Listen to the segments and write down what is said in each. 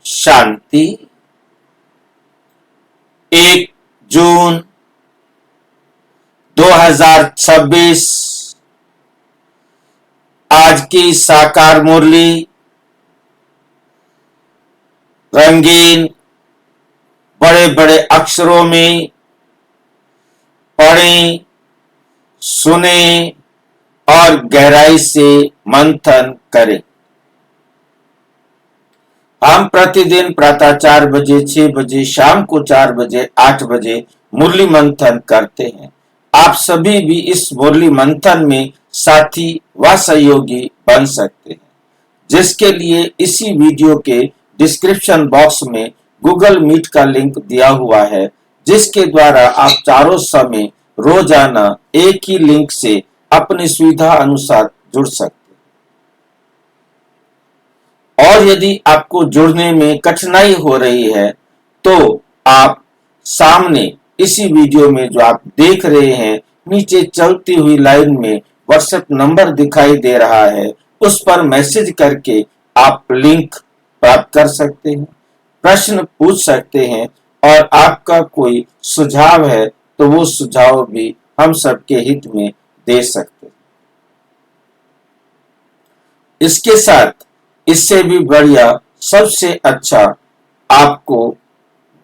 शांति। 1 जून 2026 आज की साकार मुरली रंगीन बड़े बड़े अक्षरों में पढ़ें, सुने और गहराई से मंथन करें। हम प्रतिदिन प्रातः 4 बजे, 6 बजे, शाम को 4 बजे, 8 बजे मुरली मंथन करते हैं। आप सभी भी इस मुरली मंथन में साथी व सहयोगी बन सकते हैं, जिसके लिए इसी वीडियो के डिस्क्रिप्शन बॉक्स में गूगल मीट का लिंक दिया हुआ है, जिसके द्वारा आप चारों समय रोजाना एक ही लिंक से अपनी सुविधा अनुसार जुड़ सकते हैं। और यदि आपको जुड़ने में कठिनाई हो रही है तो आप सामने इसी वीडियो में जो आप देख रहे हैं, नीचे चलती हुई लाइन में व्हाट्सएप नंबर दिखाई दे रहा है, उस पर मैसेज करके आप लिंक प्राप्त कर सकते हैं, प्रश्न पूछ सकते हैं और आपका कोई सुझाव है तो वो सुझाव भी हम सबके हित में दे सकते हैं। इसके साथ इससे भी बढ़िया सबसे अच्छा आपको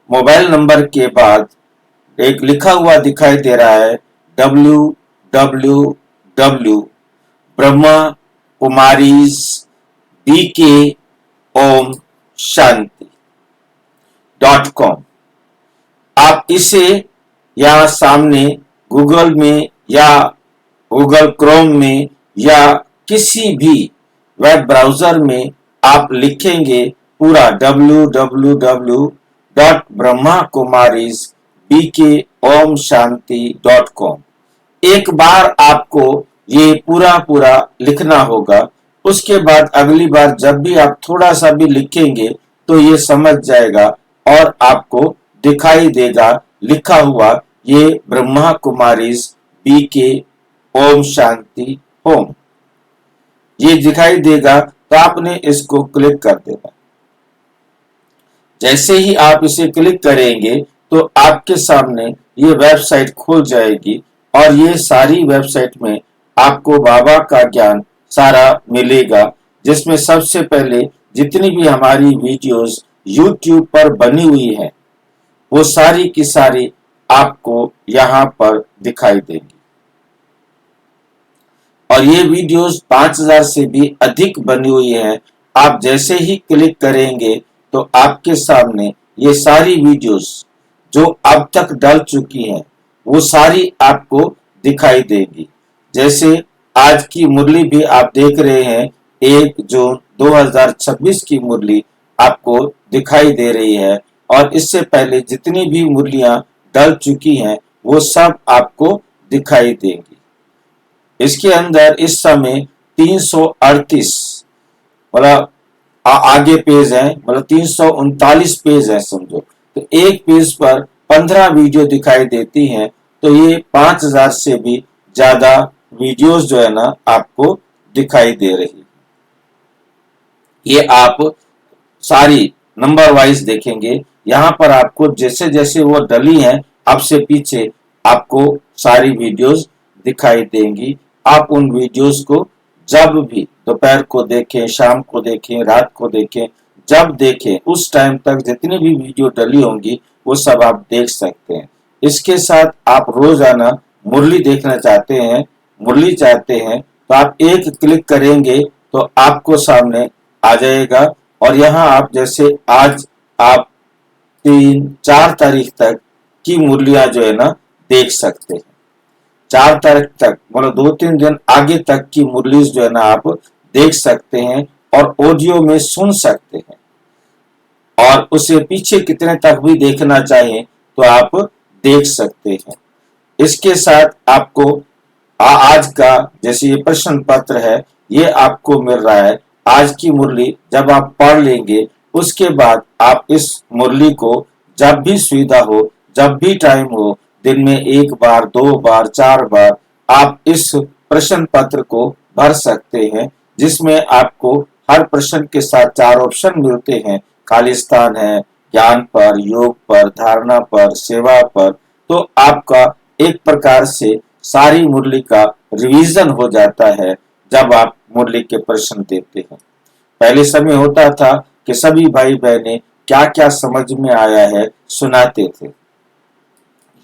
मोबाइल नंबर के बाद एक लिखा हुआ दिखाई दे रहा है www.brahmakumarisbkomshanti.com। आप इसे यहाँ सामने गूगल में या गूगल क्रोम में या किसी भी वेब ब्राउजर में आप लिखेंगे पूरा www.brahmakumarisbkomshanti.com। एक बार आपको ये पूरा लिखना होगा। उसके बाद अगली बार जब भी आप थोड़ा सा भी लिखेंगे तो ये समझ जाएगा और आपको दिखाई देगा लिखा हुआ ये ब्रह्मा कुमारीज बीके ओम शांति होम, ये दिखाई देगा तो आपने इसको क्लिक कर देना। जैसे ही आप इसे क्लिक करेंगे तो आपके सामने ये वेबसाइट खुल जाएगी और ये सारी वेबसाइट में आपको बाबा का ज्ञान सारा मिलेगा, जिसमें सबसे पहले जितनी भी हमारी वीडियोस YouTube पर बनी हुई है वो सारी की सारी आपको यहाँ पर दिखाई देंगी। और ये वीडियोस 5000 से भी अधिक बनी हुई है। आप जैसे ही क्लिक करेंगे तो आपके सामने ये सारी वीडियोस जो अब तक डल चुकी हैं वो सारी आपको दिखाई देगी। जैसे आज की मुरली भी आप देख रहे हैं, 1 जून 2026 की मुरली आपको दिखाई दे रही है और इससे पहले जितनी भी मुरलियां डल चुकी हैं वो सब आपको दिखाई देंगी। इसके अंदर इस समय 338 मतलब आगे पेज है, मतलब 339 पेज है समझो, तो एक पेज पर 15 वीडियो दिखाई देती हैं। तो ये 5000 से भी ज्यादा वीडियोस जो है ना आपको दिखाई दे रही। ये आप सारी नंबर वाइज देखेंगे, यहाँ पर आपको जैसे जैसे वो डली हैं अब से पीछे आपको सारी वीडियोस दिखाई देंगी। आप उन वीडियोस को जब भी दोपहर को देखें, शाम को देखें, रात को देखें, जब देखें उस टाइम तक जितनी भी वीडियो डली होंगी वो सब आप देख सकते हैं। इसके साथ आप रोजाना मुरली देखना चाहते हैं, मुरली चाहते हैं तो आप एक क्लिक करेंगे तो आपको सामने आ जाएगा और यहाँ आप जैसे आज आप 3-4 तारीख तक की मुरलियां जो है ना देख सकते हैं। 4 तारीख तक मतलब 2-3 दिन आगे तक की मुरलीज जो है ना आप देख सकते हैं और ऑडियो में सुन सकते हैं। और उससे पीछे कितने तक भी देखना चाहें तो आप देख सकते हैं। इसके साथ आपको आज का जैसे ये प्रश्न पत्र है ये आपको मिल रहा है। आज की मुरली जब आप पढ़ लेंगे उसके बाद आप इस मुरली को जब भी सुविधा हो, जब भी टाइम हो, दिन में 1 बार, 2 बार, 4 बार आप इस प्रश्न पत्र को भर सकते हैं, जिसमें आपको हर प्रश्न के साथ 4 ऑप्शन मिलते हैं खालिस्तान है, ज्ञान पर, योग पर, धारणा पर, सेवा पर, तो आपका एक प्रकार से सारी मुरली का रिवीजन हो जाता है जब आप मुरली के प्रश्न देते हैं। पहले समय होता था कि सभी भाई बहनें क्या क्या समझ में आया है सुनाते थे।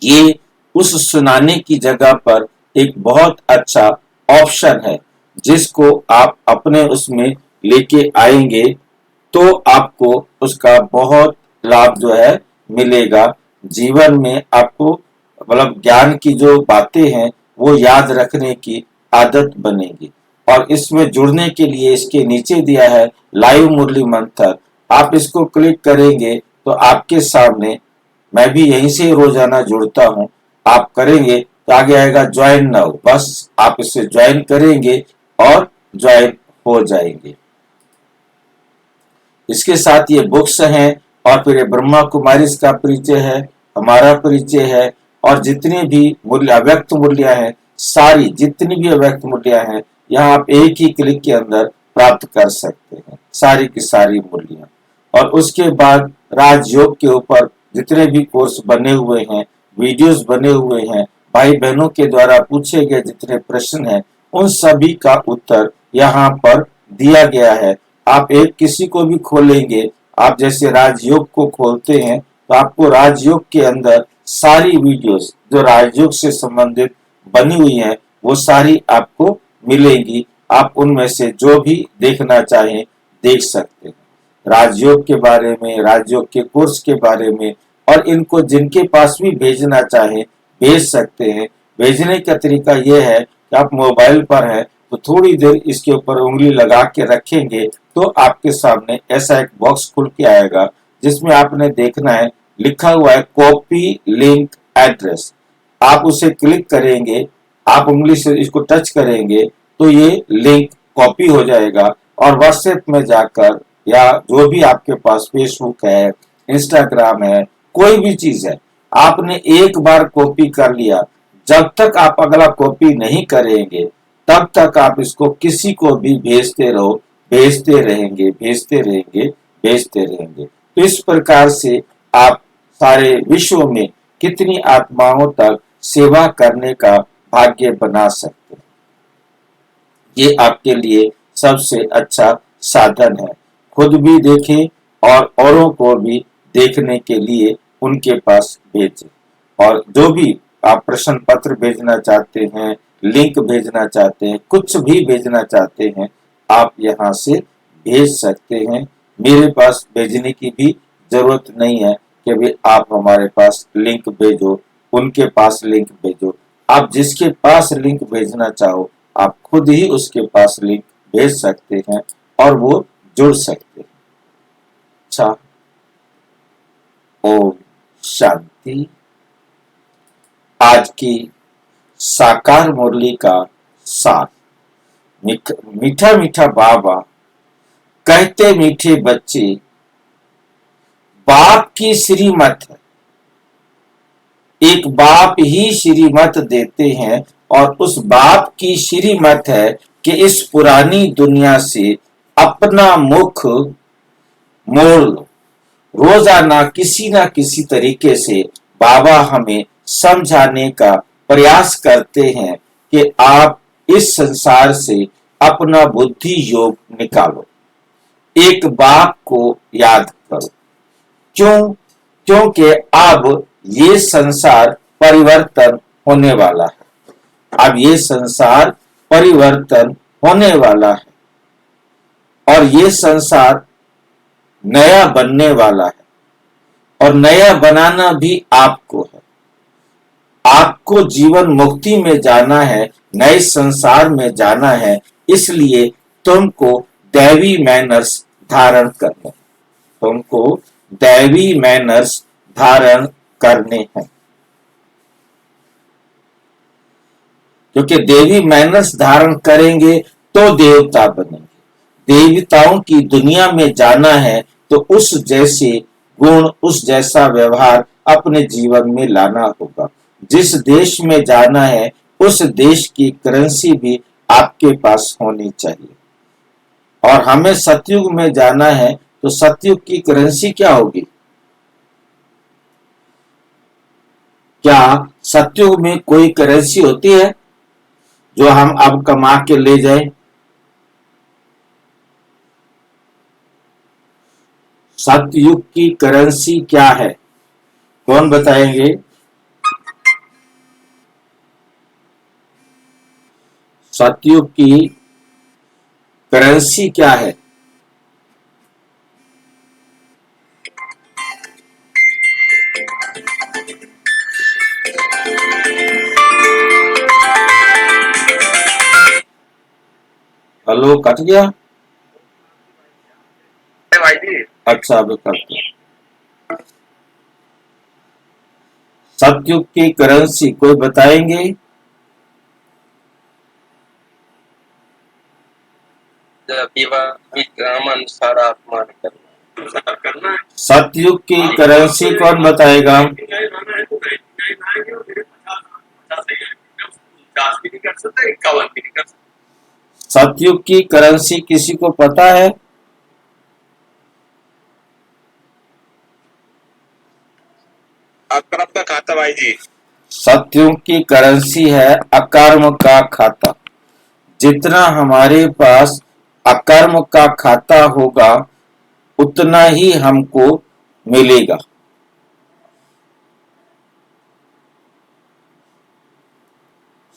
ये उस सुनाने की जगह पर एक बहुत अच्छा ऑप्शन है जिसको आप अपने उसमें लेके आएंगे तो आपको उसका बहुत लाभ जो है मिलेगा। जीवन में आपको मतलब ज्ञान की जो बातें हैं वो याद रखने की आदत बनेगी। और इसमें जुड़ने के लिए इसके नीचे दिया है लाइव मुरली मंत्र। आप इसको क्लिक करेंगे तो आपके सामने, मैं भी यहीं से रोजाना जुड़ता हूं, आप करेंगे तो आगे आएगा ज्वाइन नाउ, बस आप इसे ज्वाइन करेंगे और ज्वाइन हो जाएंगे। इसके साथ ये बुक्स हैं और फिर ये ब्रह्मा कुमारी का परिचय है, हमारा परिचय है, और जितनी भी मूल्य अव्यक्त मूल्य हैं, सारी जितनी भी अव्यक्त मूल्य हैं यहाँ आप एक ही क्लिक के अंदर प्राप्त कर सकते हैं, सारी की सारी मूल्य। और उसके बाद राजयोग के ऊपर जितने भी कोर्स बने हुए हैं, वीडियोस बने हुए हैं, भाई बहनों के द्वारा पूछे गए जितने प्रश्न हैं उन सभी का उत्तर यहाँ पर दिया गया है। आप एक किसी को भी खोलेंगे, आप जैसे राजयोग को खोलते हैं तो आपको राजयोग के अंदर सारी वीडियोस जो राजयोग से संबंधित बनी हुई हैं वो सारी आपको मिलेंगी। आप उनमें से जो भी देखना चाहें देख सकते हैं, राजयोग के बारे में, राजयोग के कोर्स के बारे में, और इनको जिनके पास भी भेजना चाहें भेज सकते हैं। भेजने का तरीका यह है कि आप मोबाइल पर हैं तो थोड़ी देर इसके ऊपर उंगली लगा के रखेंगे तो आपके सामने ऐसा एक बॉक्स खुल के आएगा जिसमें आपने देखना है, लिखा हुआ है कॉपी लिंक एड्रेस। आप उसे क्लिक करेंगे, आप उंगली से इसको टच करेंगे तो ये लिंक कॉपी हो जाएगा और व्हाट्सएप में जाकर या जो भी आपके पास फेसबुक है, इंस्टाग्राम है, कोई भी चीज है, आपने एक बार कॉपी कर लिया, जब तक आप अगला कॉपी नहीं करेंगे तब तक आप इसको किसी को भी भेजते रहो, भेजते रहेंगे, भेजते रहेंगे, भेजते रहेंगे। तो इस प्रकार से आप सारे विश्व में कितनी आत्माओं तक सेवा करने का भाग्य बना सकते हैं। ये आपके लिए सबसे अच्छा साधन है। खुद भी देखें और औरों को भी देखने के लिए उनके पास भेजें। और जो भी आप प्रश्न पत्र भेजना चाहते हैं, लिंक भेजना चाहते हैं, कुछ भी भेजना चाहते हैं, आप यहाँ से भेज सकते हैं। मेरे पास भेजने की भी जरूरत नहीं है कि भी आप हमारे पास लिंक भेजो, उनके पास लिंक भेजो। आप जिसके पास लिंक भेजना चाहो आप खुद ही उसके पास लिंक भेज सकते हैं और वो जुड़ सकते हैं। अच्छा, ओम शांति। आज की साकार मुरली का सार। मीठा मीठा बाबा कहते मीठे बच्चे, बाप की श्रीमत है, एक बाप ही श्रीमत देते हैं और उस बाप की श्रीमत है कि इस पुरानी दुनिया से अपना मुख मोड़ लो। रोजाना किसी ना किसी तरीके से बाबा हमें समझाने का प्रयास करते हैं कि आप इस संसार से अपना बुद्धि योग निकालो, एक बाप को याद करो। क्यों? क्योंकि अब ये संसार परिवर्तन होने वाला है। अब ये संसार परिवर्तन होने वाला है और ये संसार नया बनने वाला है और नया बनाना भी आपको है। आपको जीवन मुक्ति में जाना है, नए संसार में जाना है, इसलिए तुमको दैवी मैनर्स धारण करने, तुमको दैवी मैनर्स धारण करने हैं। क्योंकि देवी मैनर्स धारण करेंगे तो देवता बनेंगे। देवताओं की दुनिया में जाना है तो उस जैसे गुण, उस जैसा व्यवहार अपने जीवन में लाना होगा। जिस देश में जाना है उस देश की करेंसी भी आपके पास होनी चाहिए। और हमें सतयुग में जाना है तो सतयुग की करेंसी क्या होगी? क्या सतयुग में कोई करेंसी होती है जो हम अब कमा के ले जाएं? सतयुग की करेंसी क्या है? कौन बताएंगे? सतयुग की करेंसी क्या है? हेलो, कट गया। भाई जी, अच्छा, अभी करते हैं। सतयुग की करेंसी कोई बताएंगे? विक्रमानुसार आत्मा करना है। सतयुग की करेंसी कौन बताएगा? 50 भी नहीं कर सकते, 51 भी नहीं कर सकते। सतयुग की करेंसी किसी को पता है? अकरम का खाता भाई जी। सतयुग की करेंसी है अकर्म का खाता। जितना हमारे पास अकर्म का खाता होगा उतना ही हमको मिलेगा।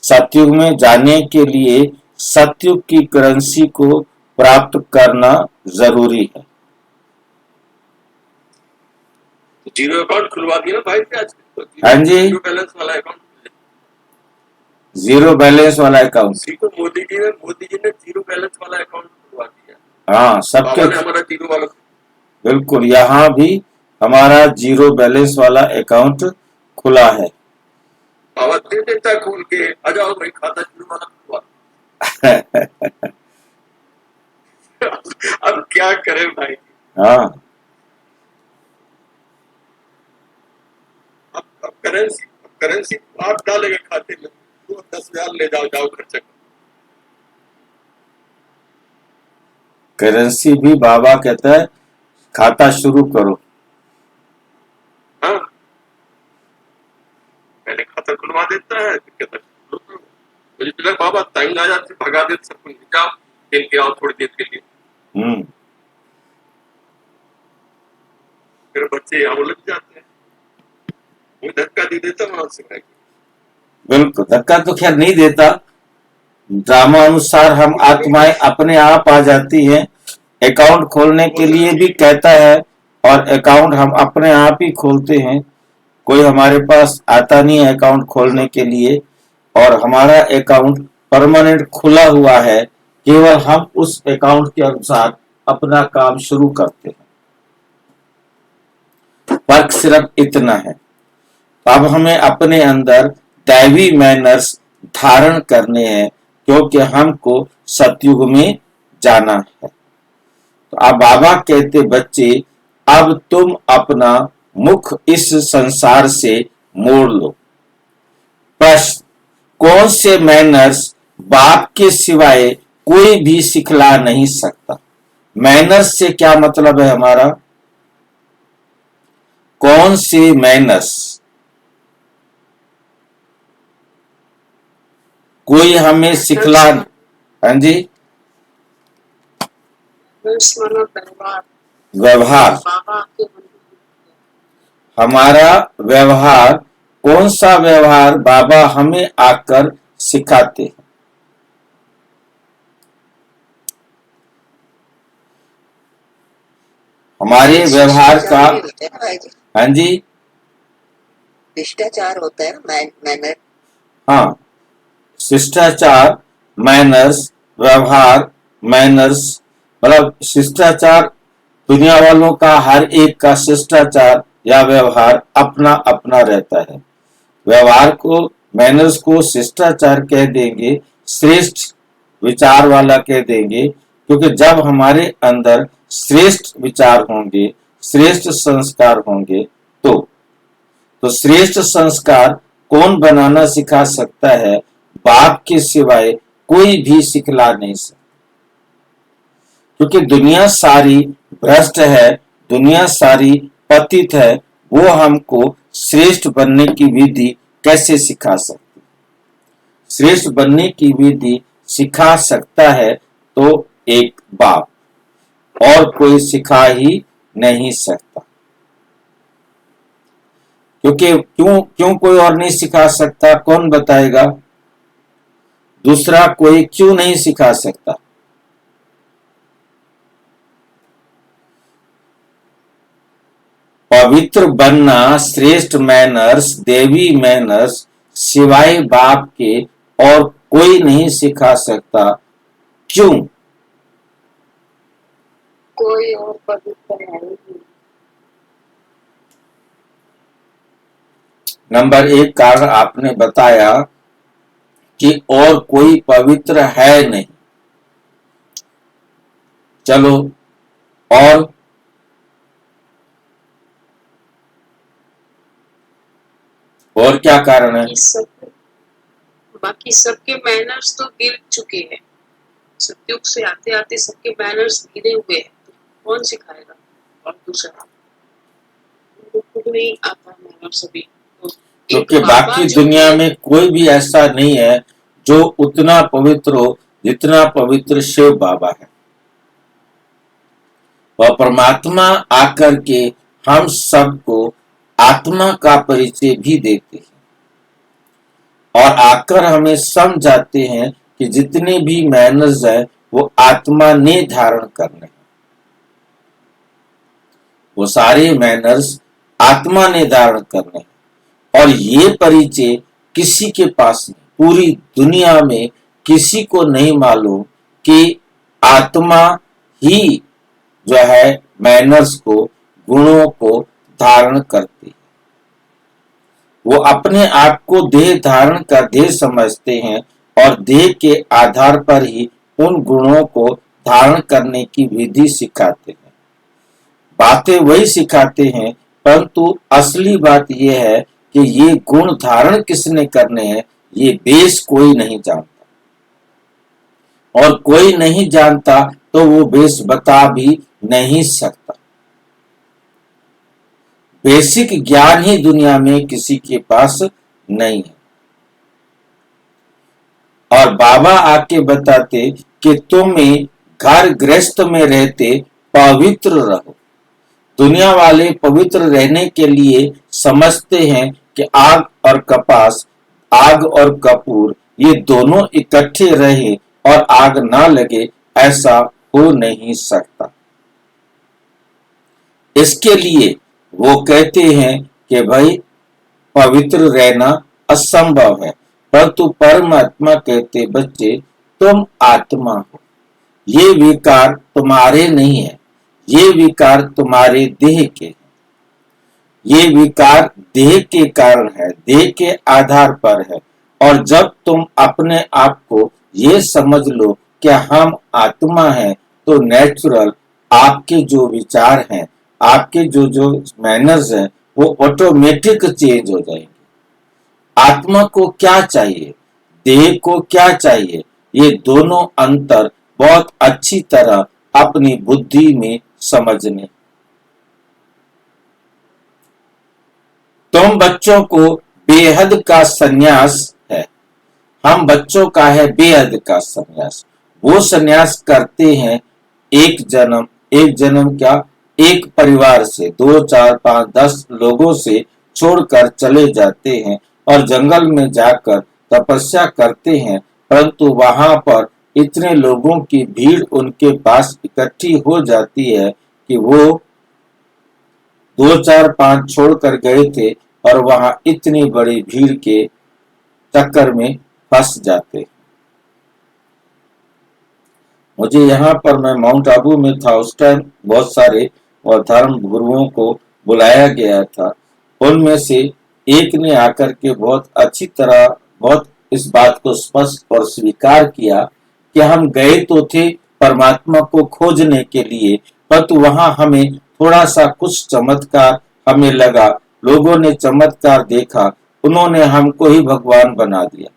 सतयुग में जाने के लिए सतयुग की करेंसी को प्राप्त करना जरूरी है। जीरो अकाउंट खुलवा दिया ना भाई जी आज। हाँ जी, जीरो बैलेंस वाला अकाउंट। जीरो बैलेंस वाला अकाउंट। मोदी जी ने जीरो बैलेंस वाला अकाउंट खुलवा दिया। हाँ, सबके हमारा जीरो वाला। बिल्कुल, यहाँ भी हमारा जीरो बैलेंस वाला अकाउंट खुला है। दे देता खोल के, आ जाओ भाई खाता जीरो वाला खुलवा। अब क्या करें भाई? हाँ, अब करेंसी आप डालेंगे खाते में, तो 10,000 ले जाओ खर्चा। करेंसी भी बाबा कहता है खाता शुरू करो। हाँ, पहले खाता खुलवा देता है, कहता है बाबा टाइम आ जाते भगा देते सब कुछ, जाओ खेल के आओ थोड़ी देर के लिए। फिर बच्चे यहाँ लग जाते हैं, वो धक्का दे देता वहां से। बिल्कुल, धक्का तो खैर नहीं देता। ड्रामा अनुसार हम आत्माएं अपने आप आ जाती हैं। अकाउंट खोलने के लिए भी कहता है और अकाउंट हम अपने आप ही खोलते हैं। कोई हमारे पास आता नहीं है अकाउंट खोलने के लिए, और हमारा अकाउंट परमानेंट खुला हुआ है। केवल हम उस अकाउंट के अनुसार अपना काम शुरू करते हैं। फर्क सिर्फ इतना है, अब हमें अपने अंदर दैवी मैनर्स धारण करने हैं, क्योंकि हमको सतयुग में जाना है। तो अब बाबा कहते बच्चे, अब तुम अपना मुख इस संसार से मोड़ लो। प्रश्न, कौन से मैनर्स बाप के सिवाय कोई भी सिखला नहीं सकता? मैनर्स से क्या मतलब है हमारा? कौन से मैनर्स कोई हमें सिखला? हाँ जी, व्यवहार। हमारा व्यवहार, कौन सा व्यवहार बाबा हमें आकर सिखाते हैं? हमारे व्यवहार का, हाँ जी, शिष्टाचार होता है मैनर। हाँ, शिष्टाचार, मैनर्स, व्यवहार, मैनर्स, मतलब शिष्टाचार दुनिया वालों का हर एक का शिष्टाचार या व्यवहार अपना अपना रहता है। व्यवहार को, मैनर्स को शिष्टाचार कह देंगे, श्रेष्ठ विचार वाला कह देंगे, क्योंकि जब हमारे अंदर श्रेष्ठ विचार होंगे, श्रेष्ठ संस्कार होंगे, तो श्रेष्ठ संस्कार कौन बनाना सिखा सकता है? बाप के सिवाय कोई भी सिखला नहीं सकता। क्योंकि दुनिया सारी भ्रष्ट है, दुनिया सारी पतित है, वो हमको श्रेष्ठ बनने की विधि कैसे सिखा सकती? श्रेष्ठ बनने की विधि सिखा सकता है तो एक बाप, और कोई सिखा ही नहीं सकता। क्योंकि क्यों कोई और नहीं सिखा सकता? कौन बताएगा? दूसरा कोई क्यों नहीं सिखा सकता? पवित्र बनना, श्रेष्ठ मैनर्स, देवी मैनर्स सिवाय बाप के और कोई नहीं सिखा सकता। क्यों? कोई और पवित्र है नहीं। नंबर 1 कारण आपने बताया कि और कोई पवित्र है नहीं। चलो, और क्या कारण है? बाकी सबके मैनर्स तो गिर चुके हैं। सतयुग से आते आते सबके मैनर्स गिरे हुए हैं, तो कौन सिखाएगा? और दूसरा खुद नहीं आता मैनर्स अभी। क्योंकि बाकी दुनिया में कोई भी ऐसा नहीं है जो उतना पवित्र हो जितना पवित्र शिव बाबा है। वह परमात्मा आकर के हम सबको आत्मा का परिचय भी देते हैं और आकर हमें समझाते हैं कि जितने भी मैनर्स हैं वो आत्मा ने धारण करने हैं। वो सारे मैनर्स आत्मा ने धारण करने हैं और ये परिचय किसी के पास नहीं, पूरी दुनिया में किसी को नहीं मालूम कि आत्मा ही जो है मैनर्स को, गुणों को धारण करती है। वो अपने आप को देह धारण का देह समझते हैं और देह के आधार पर ही उन गुणों को धारण करने की विधि सिखाते हैं। बातें वही सिखाते हैं, परंतु असली बात यह है कि ये गुण धारण किसने करने हैं ये बेस कोई नहीं जानता, और कोई नहीं जानता तो वो बेस बता भी नहीं सकता। बेसिक ज्ञान ही दुनिया में किसी के पास नहीं है। और बाबा आके बताते कि तुम्हें घर गृहस्थ में रहते पवित्र रहो। दुनिया वाले पवित्र रहने के लिए समझते हैं कि आग और कपास, आग और कपूर ये दोनों इकट्ठे रहे और आग ना लगे, ऐसा हो नहीं सकता। इसके लिए वो कहते हैं कि भाई पवित्र रहना असंभव है, परंतु परमात्मा कहते बच्चे तुम आत्मा हो, ये विकार तुम्हारे नहीं है, ये विकार तुम्हारे देह के हैं। ये विकार देह के कारण है, देह के आधार पर है। और जब तुम अपने आप को ये समझ लो कि हम आत्मा हैं, तो नेचुरल आपके जो विचार हैं, आपके जो मैनर्स हैं, वो ऑटोमेटिक चेंज हो जाएंगे। आत्मा को क्या चाहिए, देह को क्या चाहिए, ये दोनों अंतर बहुत अच्छी तरह अपनी बुद्धि में समझने। तुम बच्चों को बेहद का संन्यास है, हम बच्चों का है बेहद का संन्यास। वो संन्यास करते हैं एक जन्म क्या, एक परिवार से 2, 4, 5, 10 लोगों से छोड़कर चले जाते हैं और जंगल में जाकर तपस्या करते हैं, परंतु वहां पर इतने लोगों की भीड़ उनके पास इकट्ठी हो जाती है कि वो 2, 4, 5 छोड़कर गए थे और वहां इतनी बड़ी भीड़ के चक्कर में फंस जाते। मुझे यहाँ पर, मैं माउंट आबू में था उस टाइम, बहुत सारे और धर्म गुरुओं को बुलाया गया था। उनमें से एक ने आकर के बहुत अच्छी तरह बहुत इस बात को स्पष्ट और स्वीकार किया कि हम गए तो थे परमात्मा को खोजने के लिए, परंतु वहां हमें थोड़ा सा कुछ चमत्कार हमें लगा, लोगों ने चमत्कार देखा, उन्होंने हमको ही भगवान बना दिया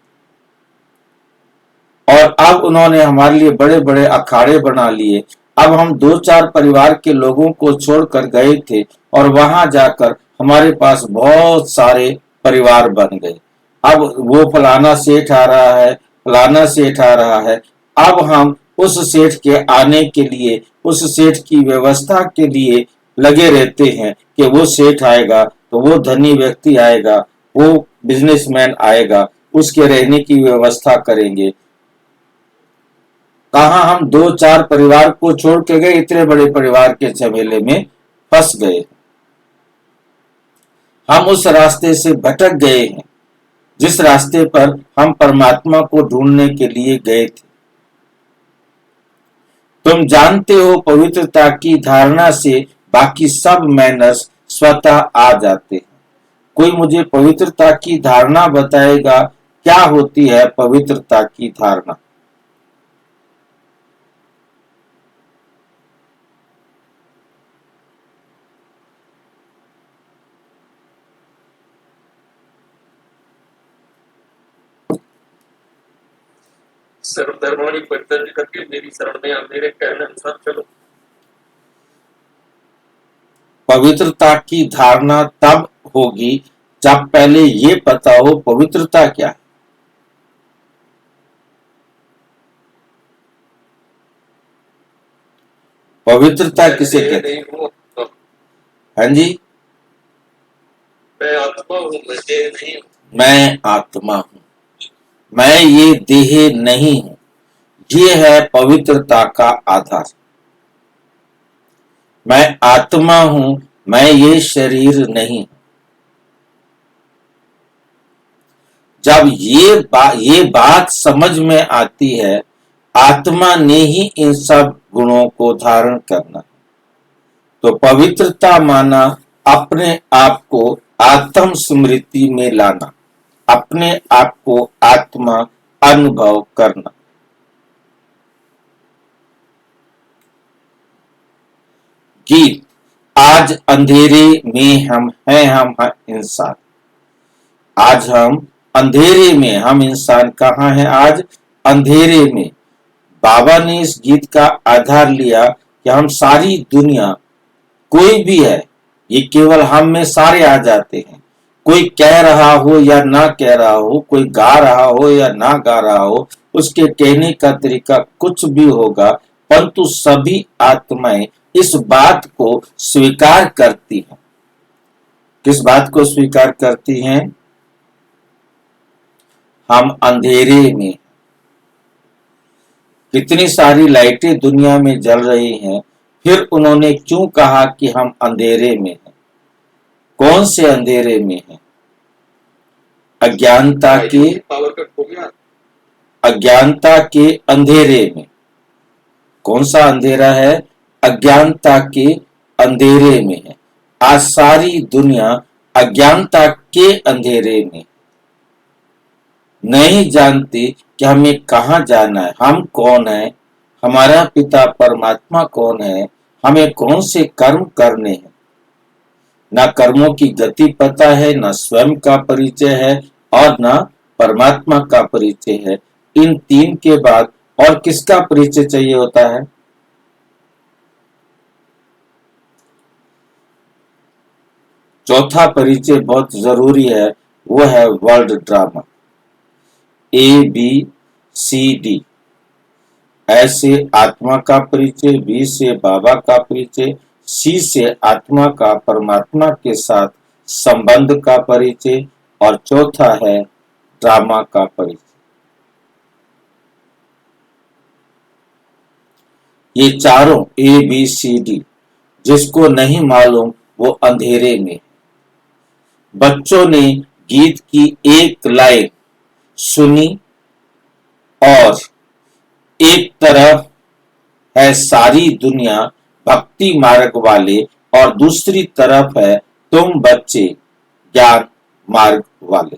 और अब उन्होंने हमारे लिए बड़े बड़े अखाड़े बना लिए अब हम 2-4 परिवार के लोगों को छोड़कर गए थे और वहां जाकर हमारे पास बहुत सारे परिवार बन गए। अब वो फलाना सेठ आ रहा है, फलाना सेठ आ रहा है। अब हम उस सेठ के आने के लिए, उस सेठ की व्यवस्था के लिए लगे रहते हैं कि वो सेठ आएगा तो वो धनी व्यक्ति आएगा, वो बिजनेसमैन आएगा, उसके रहने की व्यवस्था करेंगे। कहाँ हम 2-4 परिवार को छोड़ के गए, इतने बड़े परिवार के झमेले में फंस गए। हम उस रास्ते से भटक गए हैं जिस रास्ते पर हम परमात्मा को ढूंढने के लिए गए थे। तुम जानते हो पवित्रता की धारणा से बाकी सब मैनर्स स्वतः आ जाते हैं। कोई मुझे पवित्रता की धारणा बताएगा, क्या होती है पवित्रता की धारणा? सर्वधर्माणी परित्यज्य करके मेरी शरण में आ, मेरे कहने अनुसार चलो। पवित्रता की धारणा तब होगी जब पहले ये पता हो पवित्रता क्या है। पवित्रता किसे कहते हैं? नहीं हूँ, हाँ जी, मैं आत्मा हूँ, मैं देह नहीं हूँ। मैं आत्मा हूं, मैं ये देह नहीं हूं। ये है पवित्रता का आधार। मैं आत्मा हूं, मैं ये शरीर नहीं। जब ये बात समझ में आती है, आत्मा ने ही इन सब गुणों को धारण करना। तो पवित्रता माना अपने आप को आत्म स्मृति में लाना, अपने आप को आत्मा अनुभव करना। गीत, आज अंधेरे में हम हैं, हम इंसान। आज हम अंधेरे में, हम इंसान कहाँ हैं? आज अंधेरे में। बाबा ने इस गीत का आधार लिया कि हम सारी दुनिया, कोई भी है, ये केवल हम में सारे आ जाते हैं। कोई कह रहा हो या ना कह रहा हो, कोई गा रहा हो या ना गा रहा हो, उसके कहने का तरीका कुछ भी होगा, परंतु सभी आत्माएं इस बात को स्वीकार करती हैं। किस बात को स्वीकार करती हैं? हम अंधेरे में। कितनी सारी लाइटें दुनिया में जल रही हैं, फिर उन्होंने क्यों कहा कि हम अंधेरे में हैं? कौन से अंधेरे में हैं? अज्ञानता के, पावर कट हो गया। अज्ञानता के अंधेरे में। कौन सा अंधेरा है? अज्ञानता के अंधेरे में है। आज सारी दुनिया अज्ञानता के अंधेरे में, नहीं जानती कि हमें कहाँ जाना है, हम कौन है, हमारा पिता परमात्मा कौन है, हमें कौन से कर्म करने हैं। ना कर्मों की गति पता है, ना स्वयं का परिचय है और ना परमात्मा का परिचय है। इन तीन के बाद और किसका परिचय चाहिए होता है? चौथा परिचय बहुत जरूरी है, वो है वर्ल्ड ड्रामा। ABCD, ऐसे आत्मा का परिचय, B से बाबा का परिचय, C से आत्मा का परमात्मा के साथ संबंध का परिचय और चौथा है ड्रामा का परिचय। ये चारों ABCD जिसको नहीं मालूम वो अंधेरे में। बच्चों ने गीत की एक लाइन सुनी और एक तरफ है सारी दुनिया भक्ति मार्ग वाले और दूसरी तरफ है तुम बच्चे ज्ञान मार्ग वाले।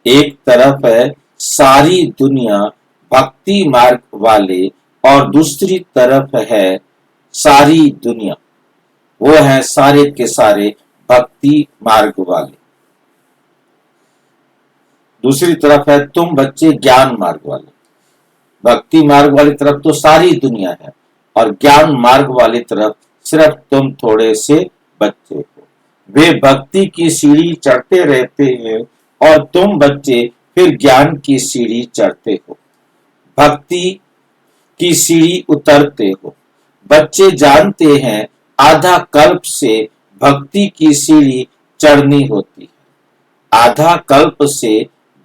एक तरफ है सारी दुनिया भक्ति मार्ग वाले और दूसरी तरफ है सारी दुनिया, वो है सारे के सारे भक्ति मार्ग वाले। दूसरी तरफ है तुम बच्चे ज्ञान मार्ग वाले। भक्ति मार्ग वाली तरफ तो सारी दुनिया है और ज्ञान मार्ग वाली तरफ सिर्फ तुम थोड़े से बच्चे हो। वे भक्ति की सीढ़ी चढ़ते रहते हैं और तुम बच्चे फिर ज्ञान की सीढ़ी चढ़ते हो, भक्ति की सीढ़ी उतरते हो। बच्चे जानते हैं आधा कल्प से भक्ति की सीढ़ी चढ़नी होती है, आधा कल्प से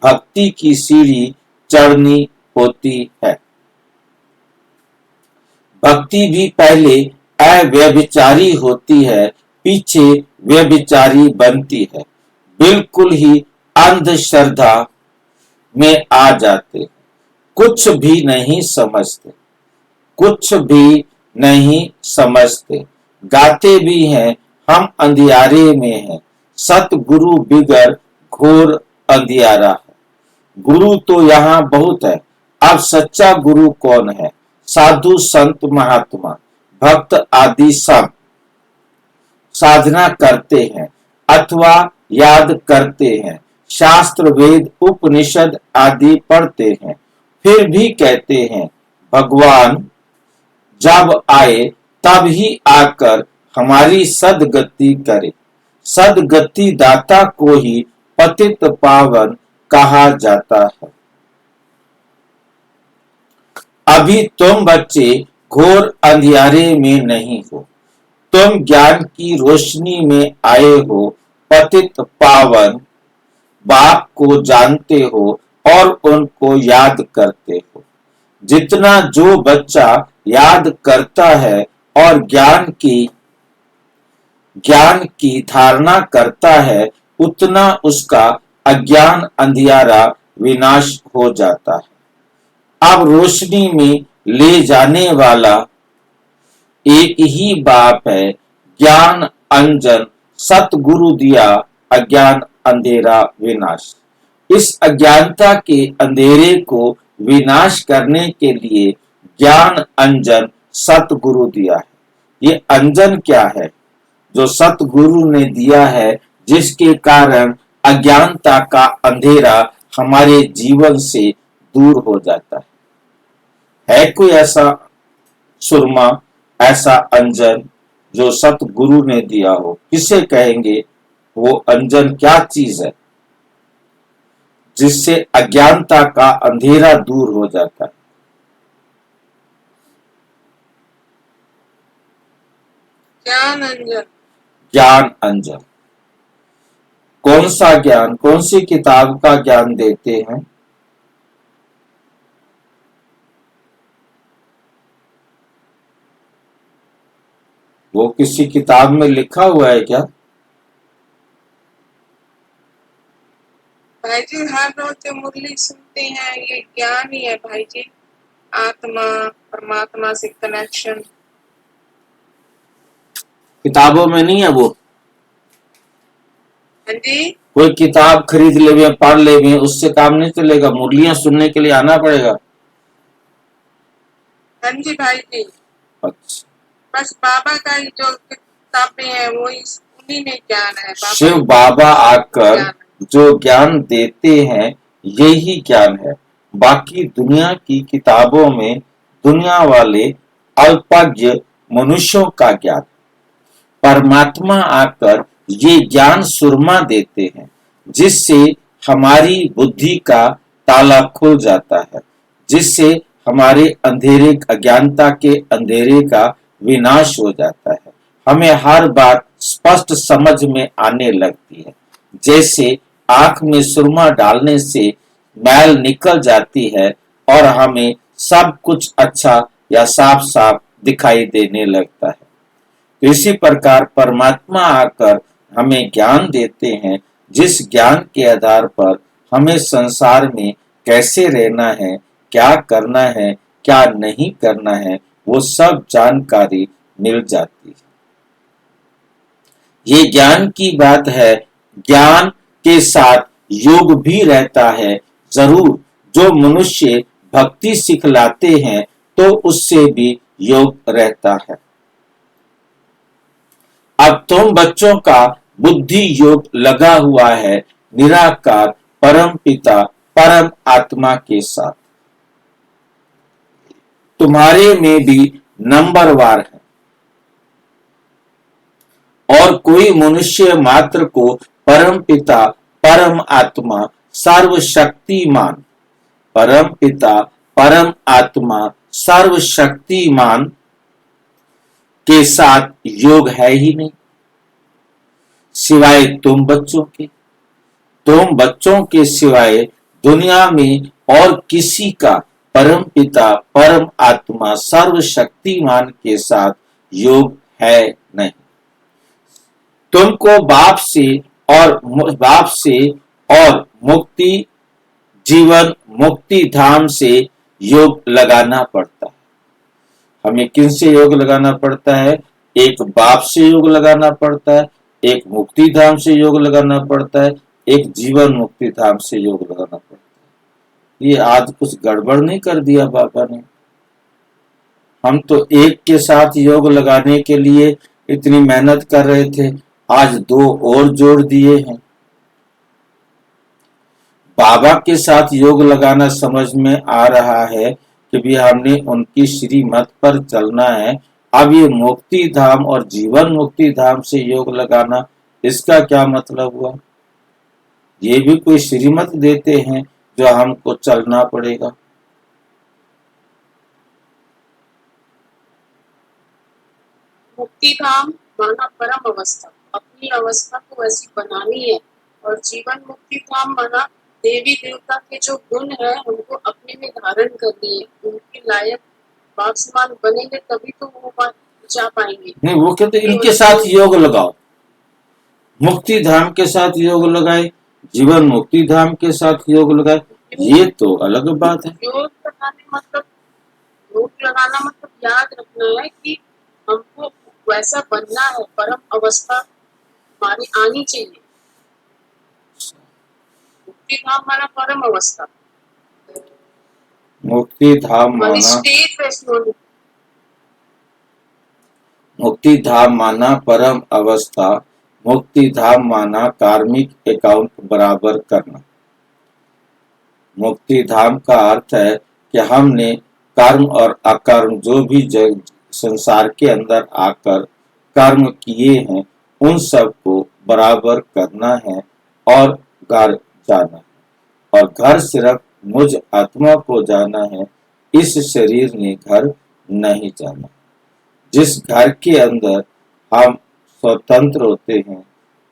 भक्ति की सीढ़ी चढ़नी होती है। भक्ति भी पहले अव्यभिचारी होती है, पीछे व्यभिचारी बनती है। बिल्कुल ही अंधश्रद्धा में आ जाते, कुछ भी नहीं समझते, कुछ भी नहीं समझते। गाते भी हैं हम अंधियारे में हैं, सतगुरु बिगर घोर अंधियारा है। गुरु तो यहाँ बहुत है, अब सच्चा गुरु कौन है? साधु संत महात्मा भक्त आदि सब साधना करते हैं अथवा याद करते हैं, शास्त्र वेद उपनिषद आदि पढ़ते हैं, फिर भी कहते हैं भगवान जब आए तब ही आकर हमारी सदगति करे। सदगति दाता को ही पतित पावन कहा जाता है। अभी तुम बच्चे घोर अंधियारे में नहीं हो, तुम ज्ञान की रोशनी में आए हो। पतित पावन बाप को जानते हो और उनको याद करते हो। जितना जो बच्चा याद करता है और ज्ञान की धारणा करता है, उतना उसका अज्ञान अंधियारा विनाश हो जाता है। अब रोशनी में ले जाने वाला एक ही बाप है, ज्ञान अंजन सतगुरु दिया अज्ञान अंधेरा विनाश। इस अज्ञानता के अंधेरे को विनाश करने के लिए ज्ञान अंजन सतगुरु दिया है। ये अंजन क्या है? जो सतगुरु ने दिया है, जिसके कारण अज्ञानता का अंधेरा हमारे जीवन से दूर हो जाता है। कोई ऐसा सुरमा, ऐसा अंजन जो सतगुरु ने दिया हो? किसे कहेंगे? वो अंजन क्या चीज है जिससे अज्ञानता का अंधेरा दूर हो जाता है? ज्ञान अंजन। ज्ञान अंजन। कौन सा ज्ञान? कौन सी किताब का ज्ञान देते हैं? वो किसी किताब में लिखा हुआ है क्या? भाई जी हर रोज जो मुरली सुनते हैं ये ज्ञान ही है भाई जी, आत्मा परमात्मा से कनेक्शन। किताबों में नहीं है वो। हाँ जी, कोई किताब खरीद ले, पढ़ ले, उससे काम नहीं चलेगा। मुरलियां सुनने के लिए आना पड़ेगा। हाँ जी भाई जी। अच्छा, बस बाबा का ही जो किताबें हैं वो उन्हीं में ज्ञान है। शिव बाबा आकर जो ज्ञान देते हैं यही ज्ञान है। बाकी दुनिया की किताबों में दुनिया वाले अल्पज्ञ मनुष्यों का ज्ञान। परमात्मा आकर ये ज्ञान सुरमा देते हैं, जिससे हमारी बुद्धि का ताला खुल जाता है, जिससे हमारे अंधेरे अज्ञानता के अंधेरे का विनाश हो जाता है। हमें हर बात स्पष्ट समझ में आने लगती है। जैसे आंख में सुरमा डालने से मैल निकल जाती है और हमें सब कुछ अच्छा या साफ साफ दिखाई देने लगता है। तो इसी प्रकार परमात्मा आकर हमें ज्ञान देते हैं, जिस ज्ञान के आधार पर हमें संसार में कैसे रहना है, क्या करना है, क्या नहीं करना है, वो सब जानकारी मिल जाती है। ये ज्ञान की बात है। ज्ञान के साथ योग भी रहता है जरूर। जो मनुष्य भक्ति सिखलाते हैं तो उससे भी योग रहता है। अब तुम बच्चों का बुद्धि योग लगा हुआ है निराकार परम पिता परम आत्मा के साथ। तुम्हारे में भी नंबरवार है और कोई मनुष्य मात्र को परम पिता, परम आत्मा, सर्वशक्तिमान, परम पिता, परम आत्मा, सर्वशक्तिमान के साथ योग है ही नहीं, सिवाय तुम बच्चों के। तुम बच्चों के सिवाय दुनिया में और किसी का परम पिता, परम आत्मा, सर्वशक्तिमान के साथ योग है नहीं। तुमको बाप से और मुक्ति जीवन मुक्ति धाम से योग लगाना पड़ता है। हमें किन से योग लगाना पड़ता है? एक बाप से योग लगाना पड़ता है, एक मुक्ति धाम से योग लगाना पड़ता है, एक जीवन मुक्ति धाम से योग लगाना पड़ता है। ये आज कुछ गड़बड़ नहीं कर दिया बाबा ने? हम तो एक के साथ योग लगाने के लिए इतनी मेहनत कर रहे थे, आज दो और जोड़ दिए हैं। बाबा के साथ योग लगाना समझ में आ रहा है कि भी हमने उनकी श्रीमत पर चलना है। अब ये मुक्ति धाम और जीवन मुक्ति धाम से योग लगाना, इसका क्या मतलब हुआ? ये भी कोई श्रीमत देते हैं जो हमको चलना पड़ेगा। मुक्ति धाम माना परम अवस्था, अपनी अवस्था को वैसी बनानी है। और जीवन मुक्ति धाम माना देवी देवता के जो गुण है उनको अपने में धारण करनी है, उनके लायक बाप समान बनेंगे तभी तो वो बात जा पाएंगे। नहीं, वो कहते इनके साथ योग लगाओ, मुक्ति धाम के साथ योग लगाए, जीवन मुक्ति धाम के साथ योग लगाए, ये तो अलग बात है। योग लगाना मतलब याद रखना है कि हमको वैसा बनना है, परम अवस्था हमारी आनी चाहिए। मुक्ति धाम माना परम अवस्था, मुक्ति धाम माना स्टेज वैसी होनी। मुक्ति धाम माना परम अवस्था, मुक्ति धाम माना कार्मिक अकाउंट बराबर करना। मुक्ति धाम का अर्थ है कि हमने कर्म और अकर्म जो भी संसार के अंदर आकर कर्म किए हैं उन सब को बराबर करना है और घर जाना है। और घर सिर्फ मुझ आत्मा को जाना है, इस शरीर ने घर नहीं जाना। जिस घर के अंदर हम स्वतंत्र होते हैं,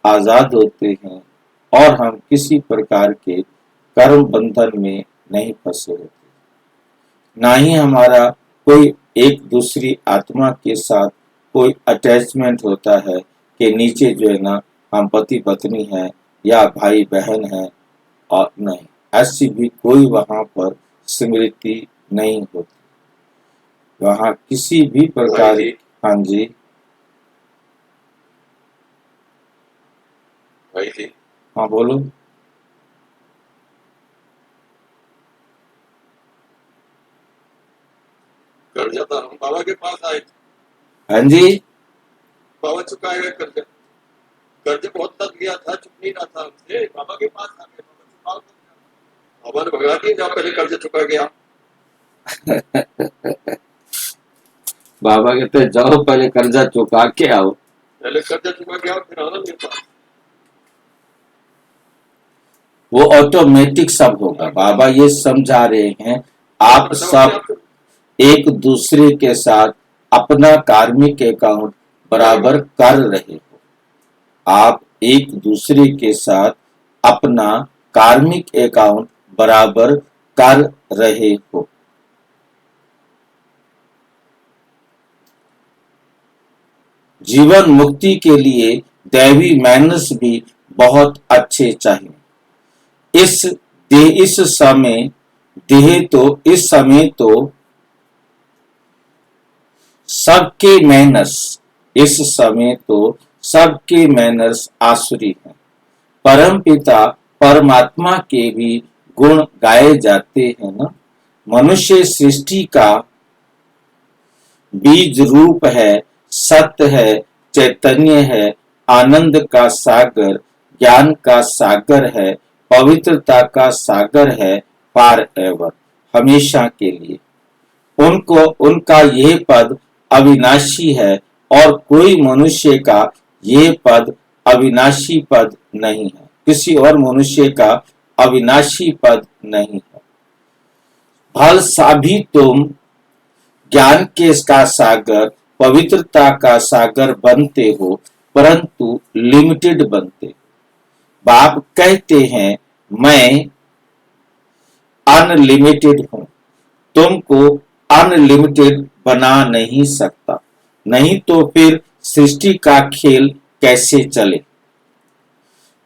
आजाद होते हैं और हम किसी प्रकार के कर्म बंधन में नहीं फंसे होते, ना ही हमारा कोई एक दूसरी आत्मा के साथ कोई अटैचमेंट होता है कि नीचे जो है ना हम पति पत्नी हैं या भाई बहन हैं, और नहीं, ऐसी भी कोई वहां पर स्मृति नहीं होती। वहां किसी भी प्रकार। हाँ जी भाई जी, हाँ बोलो। कर्जा था, हम बाबा के पास आए थे, हाँ जी बाबा चुकाएगा कर्जा। कर्ज बहुत लग गया था, चुक नहीं रहा था हमसे, बाबा के पास आ गए, बाबा चुकाओ। बाबा ने भगा दिया, जाओ पहले कर्ज चुका गया। बाबा कहते जाओ पहले कर्जा चुका के आओ। पहले कर्जा चुका गया फिर आना मेरे पास। वो ऑटोमेटिक सब होगा। बाबा ये समझा रहे हैं, आप सब एक दूसरे के साथ अपना कार्मिक अकाउंट बराबर कर रहे हो। आप एक दूसरे के साथ अपना कार्मिक अकाउंट बराबर कर रहे हो। जीवन मुक्ति के लिए दैवी मैनर्स भी बहुत अच्छे चाहिए। इस समय तो सबके मैनर्स आसुरी हैं। परम पिता परमात्मा के भी गुण गाए जाते हैं ना। मनुष्य सृष्टि का बीज रूप है, सत्य है, चैतन्य है, आनंद का सागर, ज्ञान का सागर है, पवित्रता का सागर है, पार एवर, हमेशा के लिए। उनका यह पद अविनाशी है और कोई मनुष्य का ये पद अविनाशी पद नहीं है, किसी और मनुष्य का अविनाशी पद नहीं है। भल सा भी तुम ज्ञान के का सागर, पवित्रता का सागर बनते हो, परंतु लिमिटेड बनते। बाप कहते हैं मैं अनलिमिटेड हूं, तुमको अनलिमिटेड बना नहीं सकता, नहीं तो फिर सृष्टि का खेल कैसे चले।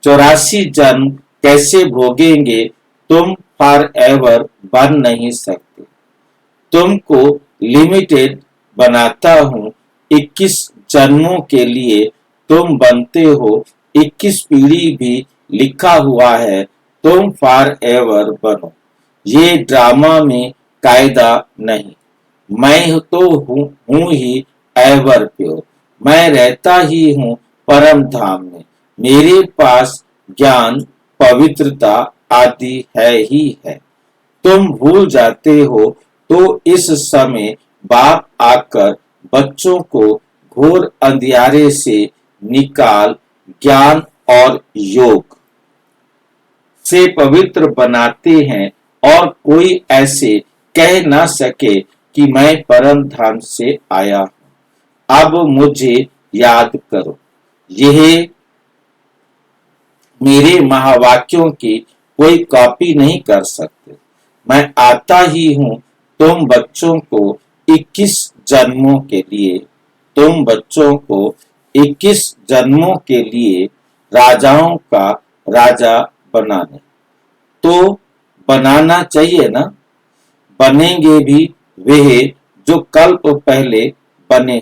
84 जन्म कैसे भोगेंगे, तुम फॉर एवर बन नहीं सकते। तुमको लिमिटेड बनाता हूं 21 जन्मों के लिए, तुम बनते हो 21 पीढ़ी भी लिखा हुआ है, तुम फॉर एवर बनो। ये ड्रामा में कायदा नहीं, मैं तो हूं ही एवर प्योर, मैं रहता ही हूं परम धाम में, मेरे पास ज्ञान पवित्रता आदि है ही है। तुम भूल जाते हो तो इस समय बाप आकर बच्चों को घोर अंधियारे से निकाल ज्ञान और योग से पवित्र बनाते हैं, और कोई ऐसे कह ना सके कि मैं परम धाम से आया हूं। अब मुझे याद करो, यह मेरे महावाक्यों की कोई कॉपी नहीं कर सकते। मैं आता ही हूं तुम बच्चों को 21 जन्मों के लिए, तुम बच्चों को 21 जन्मों के लिए राजाओं का राजा बनाने। तो बनाना चाहिए ना, बनेंगे भी वे जो कल्प पहले बने,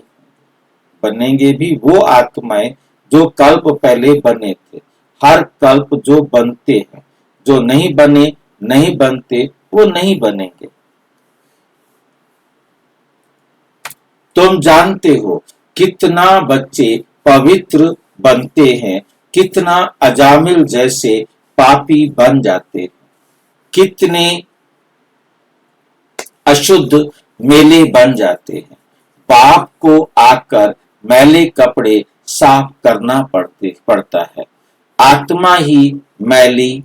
बनेंगे भी वो आत्माएं जो कल्प पहले बने थे। हर कल्प जो बनते हैं, जो नहीं बने नहीं बनते, वो नहीं बनेंगे। तुम जानते हो कितना बच्चे पवित्र बनते हैं, कितना अजामिल जैसे पापी बन जाते हैं, कितने अशुद्ध मेले बन जाते हैं। बाप को आकर मैले कपड़े साफ करना पड़ता है। आत्मा ही मैली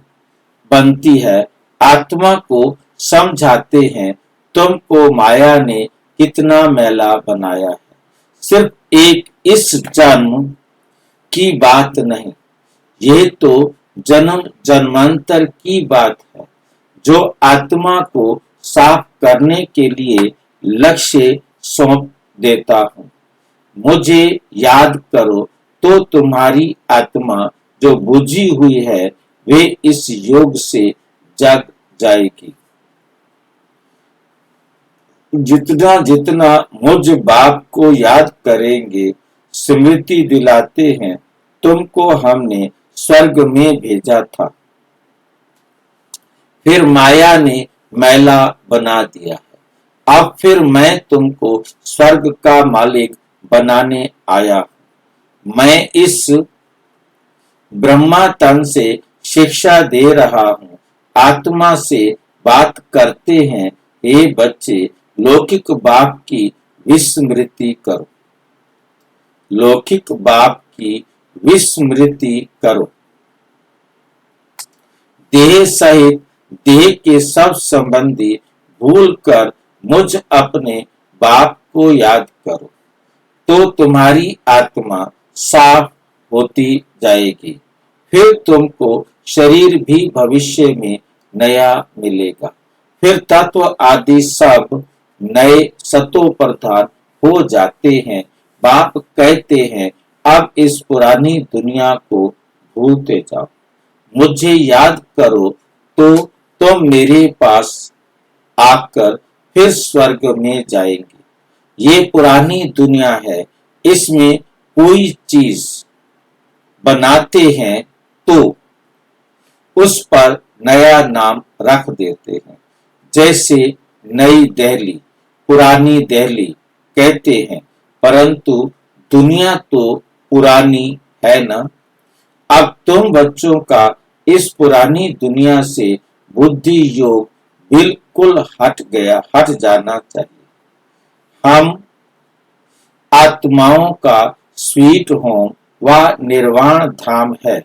बनती है। आत्मा को समझाते हैं तुमको माया ने कितना मैला बनाया है। सिर्फ एक इस जन्म की बात नहीं, ये तो जन्म जन्मांतर की बात है, जो आत्मा को साफ करने के लिए लक्ष्य सौंप देता हूं। मुझे याद करो तो तुम्हारी आत्मा जो बुझी हुई है वे इस योग से जग जाएगी। जितना जितना मुझ बाप को याद करेंगे, स्मृति दिलाते हैं तुमको हमने स्वर्ग में भेजा था, फिर माया ने मैला बना दिया है। अब फिर मैं तुमको स्वर्ग का मालिक बनाने आया हूं। मैं इस ब्रह्मा तन से शिक्षा दे रहा हूं। आत्मा से बात करते हैं, हे बच्चे लौकिक बाप की विस्मृति करो, लौकिक बाप की विस्मृति करो। देह सहित देह के सब संबंधी भूलकर मुझ अपने बाप को याद करो, तो तुम्हारी आत्मा साफ होती जाएगी। फिर तुमको शरीर भी भविष्य में नया मिलेगा। फिर तत्व आदि सब नए सतो प्रधान हो जाते हैं। बाप कहते हैं अब इस पुरानी दुनिया को भूलते जाओ, मुझे याद करो तो तुम मेरे पास आकर फिर स्वर्ग में जाएंगे। ये पुरानी दुनिया है, इसमें कोई चीज बनाते हैं तो उस पर नया नाम रख देते हैं। जैसे नई दिल्ली, पुरानी दिल्ली कहते हैं, परंतु दुनिया तो पुरानी है ना। अब तुम बच्चों का इस पुरानी दुनिया से बुद्धि योग बिल्कुल हट जाना चाहिए। हम आत्माओं का स्वीट होम व निर्वाण धाम है।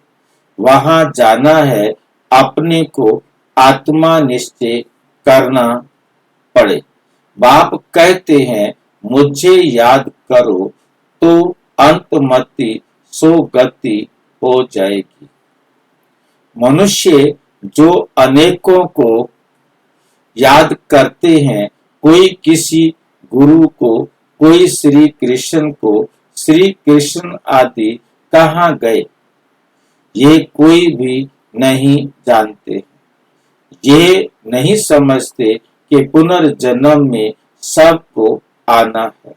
वहां जाना है, अपने को आत्मा निश्चय करना पड़े। बाप कहते हैं, मुझे याद करो तो अंतमति सो गति हो जाएगी। मनुष्य जो अनेकों को याद करते हैं, कोई किसी गुरु को, कोई श्री कृष्ण को, श्री कृष्ण आदि कहाँ गए, ये कोई भी नहीं जानते। ये नहीं समझते कि पुनर्जन्म में सबको आना है।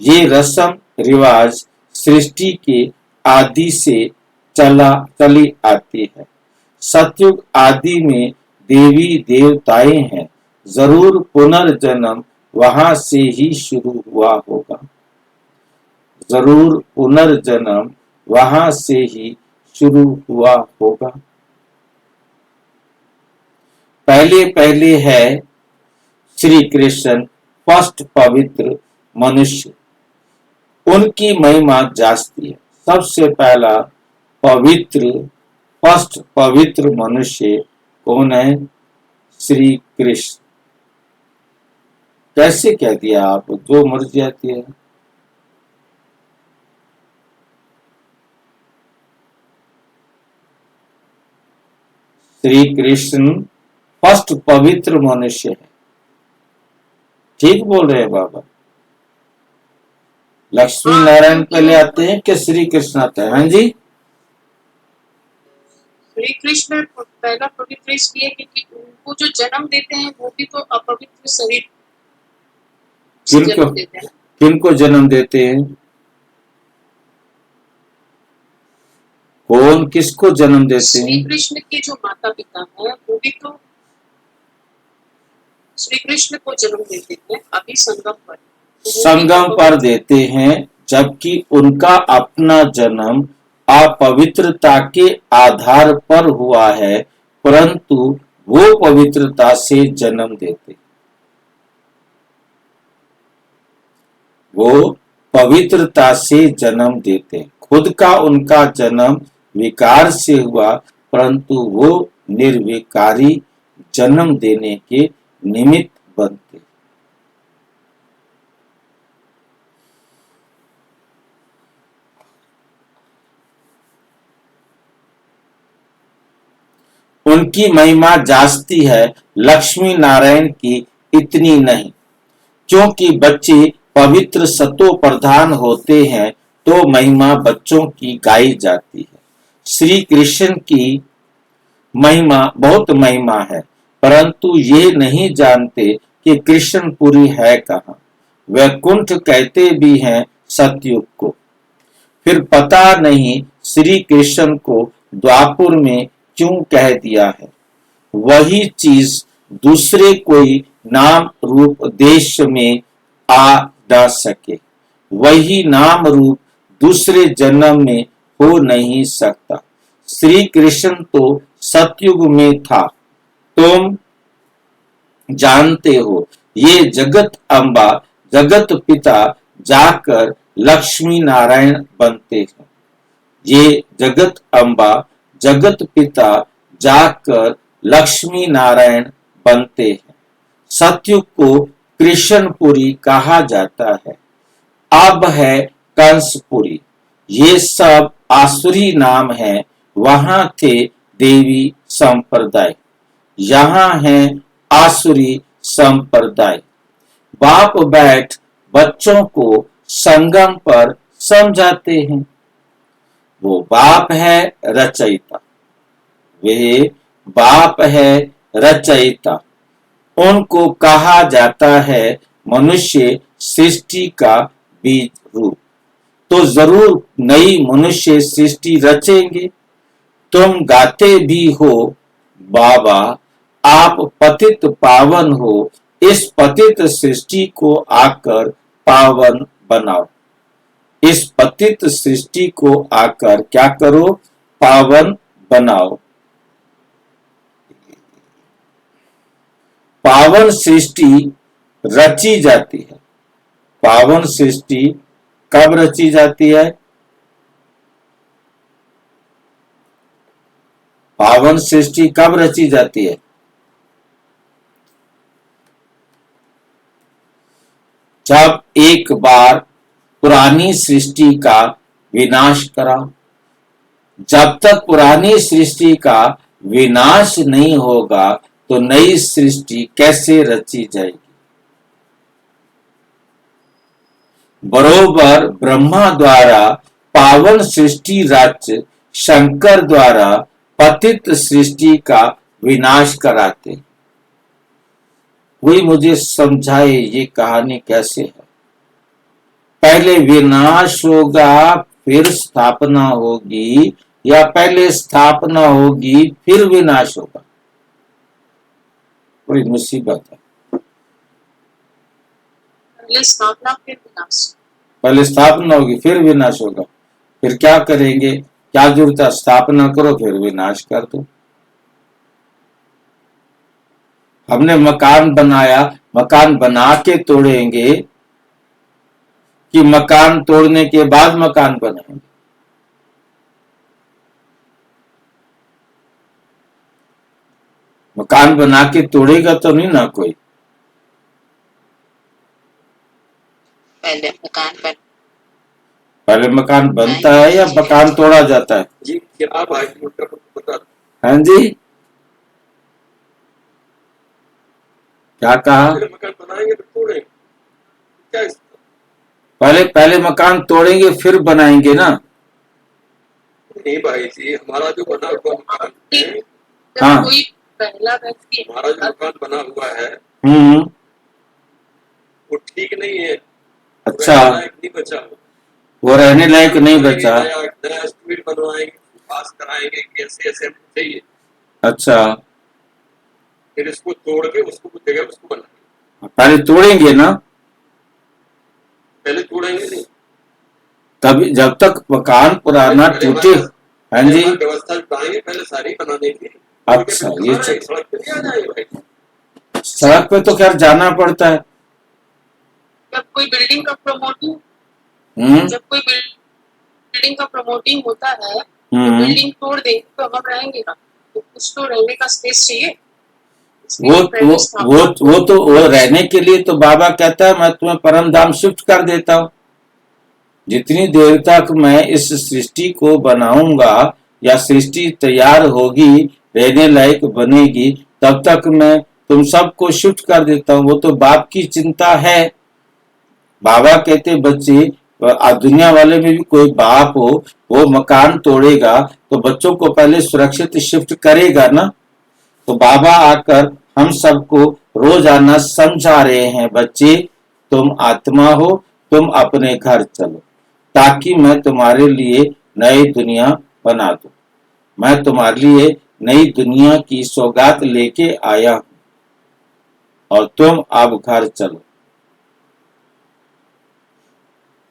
ये रस्म रिवाज सृष्टि के आदि से चली आती है। सतयुग आदि में देवी देवताएं हैं, जरूर पुनर्जन्म वहां से ही शुरू हुआ होगा। जरूर पुनर्जन्म वहां से ही शुरू हुआ होगा। पहले पहले है श्री कृष्ण, फर्स्ट पवित्र मनुष्य, उनकी महिमा जास्ती है। सबसे पहला पवित्र, फर्स्ट पवित्र मनुष्य कौन है? श्री कृष्ण। कैसे कह दिया आप? जो मर्जी आती है। श्री कृष्ण फर्स्ट पवित्र मनुष्य है। ठीक बोल रहे हैं बाबा। लक्ष्मी नारायण पहले आते हैं कि श्री कृष्ण आते हैं? हाँ जी, श्री कृष्ण पहला पवित्र इसलिए क्योंकि उनको जो जन्म देते हैं वो भी तो अपवित्र शरीर से किनको जन्म देते हैं। किनको जन्म देते हैं? कौन किसको जन्म देते श्री हैं? कृष्ण के जो माता पिता हैं वो भी तो श्री कृष्ण को जन्म देते हैं अभी संगम पर। संगम पर देते हैं, जबकि उनका अपना जन्म अपवित्रता के आधार पर हुआ है, परंतु वो पवित्रता से जन्म देते। वो पवित्रता से जन्म देते। खुद का उनका जन्म विकार से हुआ, परंतु वो निर्विकारी जन्म देने के निमित्त बनते। उनकी महिमा जास्ती है, लक्ष्मी नारायण की इतनी नहीं। क्योंकि बच्चे पवित्र सतो प्रधान होते हैं, तो महिमा बच्चों की गाई जाती है। श्री कृष्ण की महिमा बहुत महिमा है, परंतु ये नहीं जानते कि कृष्णपुरी है कहाँ। वैकुंठ कहते भी हैं सतयुग को। फिर पता नहीं श्री कृष्ण को द्वापुर में क्यों कह दिया है। वही चीज दूसरे कोई नाम रूप देश में आ न सके। वही नाम रूप दूसरे जन्म में हो नहीं सकता। श्री कृष्ण तो सतयुग में था, तुम जानते हो। ये जगत अम्बा, जगत पिता जाकर लक्ष्मी नारायण बनते हैं। ये जगत अम्बा, जगत पिता जाकर लक्ष्मी नारायण बनते हैं। सतयुग को कृष्णपुरी कहा जाता है। अब है कंसपुरी। ये सब आसुरी नाम है। वहां थे देवी संप्रदाय, यहाँ है आसुरी संप्रदाय। बाप बैठ बच्चों को संगम पर समझाते हैं। वो बाप है रचयिता। वे बाप है रचयिता। उनको कहा जाता है मनुष्य सृष्टि का बीज रूप। तो जरूर नई मनुष्य सृष्टि रचेंगे। तुम गाते भी हो, बाबा आप पतित पावन हो, इस पतित सृष्टि को आकर पावन बनाओ। इस पतित सृष्टि को आकर क्या करो? पावन बनाओ। पावन सृष्टि रची जाती है। पावन सृष्टि कब रची जाती है? पावन सृष्टि कब रची जाती है? जब एक बार पुरानी सृष्टि का विनाश करा। जब तक पुरानी सृष्टि का विनाश नहीं होगा तो नई सृष्टि कैसे रची जाएगी? बरोबर ब्रह्मा द्वारा पावन सृष्टि रच शंकर द्वारा पतित सृष्टि का विनाश कराते। कोई मुझे समझाए ये कहानी कैसे है? पहले विनाश होगा फिर स्थापना होगी, या पहले स्थापना होगी फिर विनाश होगा? बड़ी मुसीबत है। पहले स्थापना फिर विनाश। पहले स्थापना होगी फिर विनाश होगा। फिर क्या करेंगे? क्या जरूरत है? स्थापना करो फिर विनाश कर दो। हमने मकान बनाया, मकान बना के तोड़ेंगे कि मकान तोड़ने के बाद मकान बनाएंगे? मकान बना के तोड़ेगा तो नहीं ना कोई। पहले मकान बनता है या मकान तोड़ा जाता है? जी क्या भाई मुझे पता। हाँ जी, क्या कहा? मकान बनाएंगे तो तोड़ेंगे क्या? पहले मकान तोड़ेंगे फिर बनाएंगे ना? नहीं भाई जी, हमारा जो बना हुआ मकान है, हाँ। कोई पहला व्यक्ति हमारा जो मकान बना हुआ है वो ठीक नहीं है। अच्छा, रहने लायक नहीं बचा। वो रहने लायक नहीं बचा। नया स्ट्रीट बनवाएंगे, पास कराएंगे, कैसे ऐसे चाहिए। अच्छा, फिर इसको तोड़ के उसको जगह उसको बनाएंगे। पहले तोड़ेंगे ना? पहले तोड़ेंगे नहीं, तभी जब तक मकान पुराना टूटे। हाँ जी, व्यवस्था जुटाएंगे पहले सारी बनाने की। अच्छा, ये सड़क पे नहीं आ जाएंगे भाई। सड़क पे तो खैर जाना पड़ता है। जब कोई बिल्डिंग का प्रमोटिंग होता है तो बिल्डिंग तोड़ देंगे तो हम रहेंगे ना, तो कुछ तो रहने का स्पेस चाहिए। वो रहने के लिए तो बाबा कहता है मैं तुम्हें परम धाम शिफ्ट कर देता हूँ। जितनी देर तक मैं इस सृष्टि को बनाऊंगा या सृष्टि तैयार होगी, रहने लायक बनेगी, तब तक मैं तुम सबको शिफ्ट कर देता हूँ। वो तो बाप की चिंता है। बाबा कहते बच्चे, दुनिया वाले में भी कोई बाप हो, वो मकान तोड़ेगा तो बच्चों को पहले सुरक्षित शिफ्ट करेगा ना। तो बाबा आकर हम सबको रोजाना समझा रहे हैं, बच्चे तुम आत्मा हो, तुम अपने घर चलो, ताकि मैं तुम्हारे लिए नई दुनिया बना दूं। मैं तुम्हारे लिए नई दुनिया की सौगात लेके आया हूं और तुम अब घर चलो।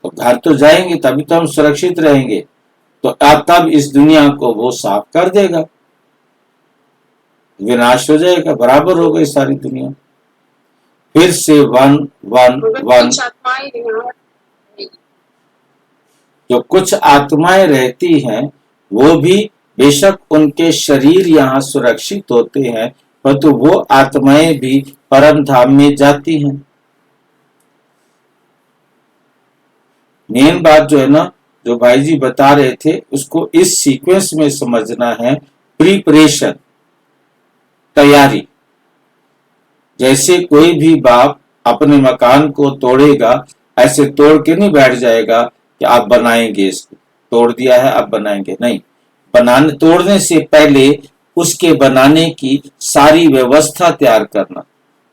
तो घर तो जाएंगे तभी तो हम सुरक्षित रहेंगे। तो तब इस दुनिया को वो साफ कर देगा, विनाश हो जाएगा, बराबर हो गई सारी दुनिया। फिर से वन वन वन। जो कुछ आत्माएं रहती हैं वो भी बेशक उनके शरीर यहाँ सुरक्षित होते हैं, परंतु वो आत्माएं भी परम धाम में जाती हैं। मेन बात जो है ना, जो भाई जी बता रहे थे, उसको इस सीक्वेंस में समझना है। प्रिपरेशन, तैयारी। जैसे कोई भी बाप अपने मकान को तोड़ेगा, ऐसे तोड़ के नहीं बैठ जाएगा कि आप बनाएंगे, इसको तोड़ दिया है अब बनाएंगे, नहीं। बनाने तोड़ने से पहले उसके बनाने की सारी व्यवस्था तैयार करना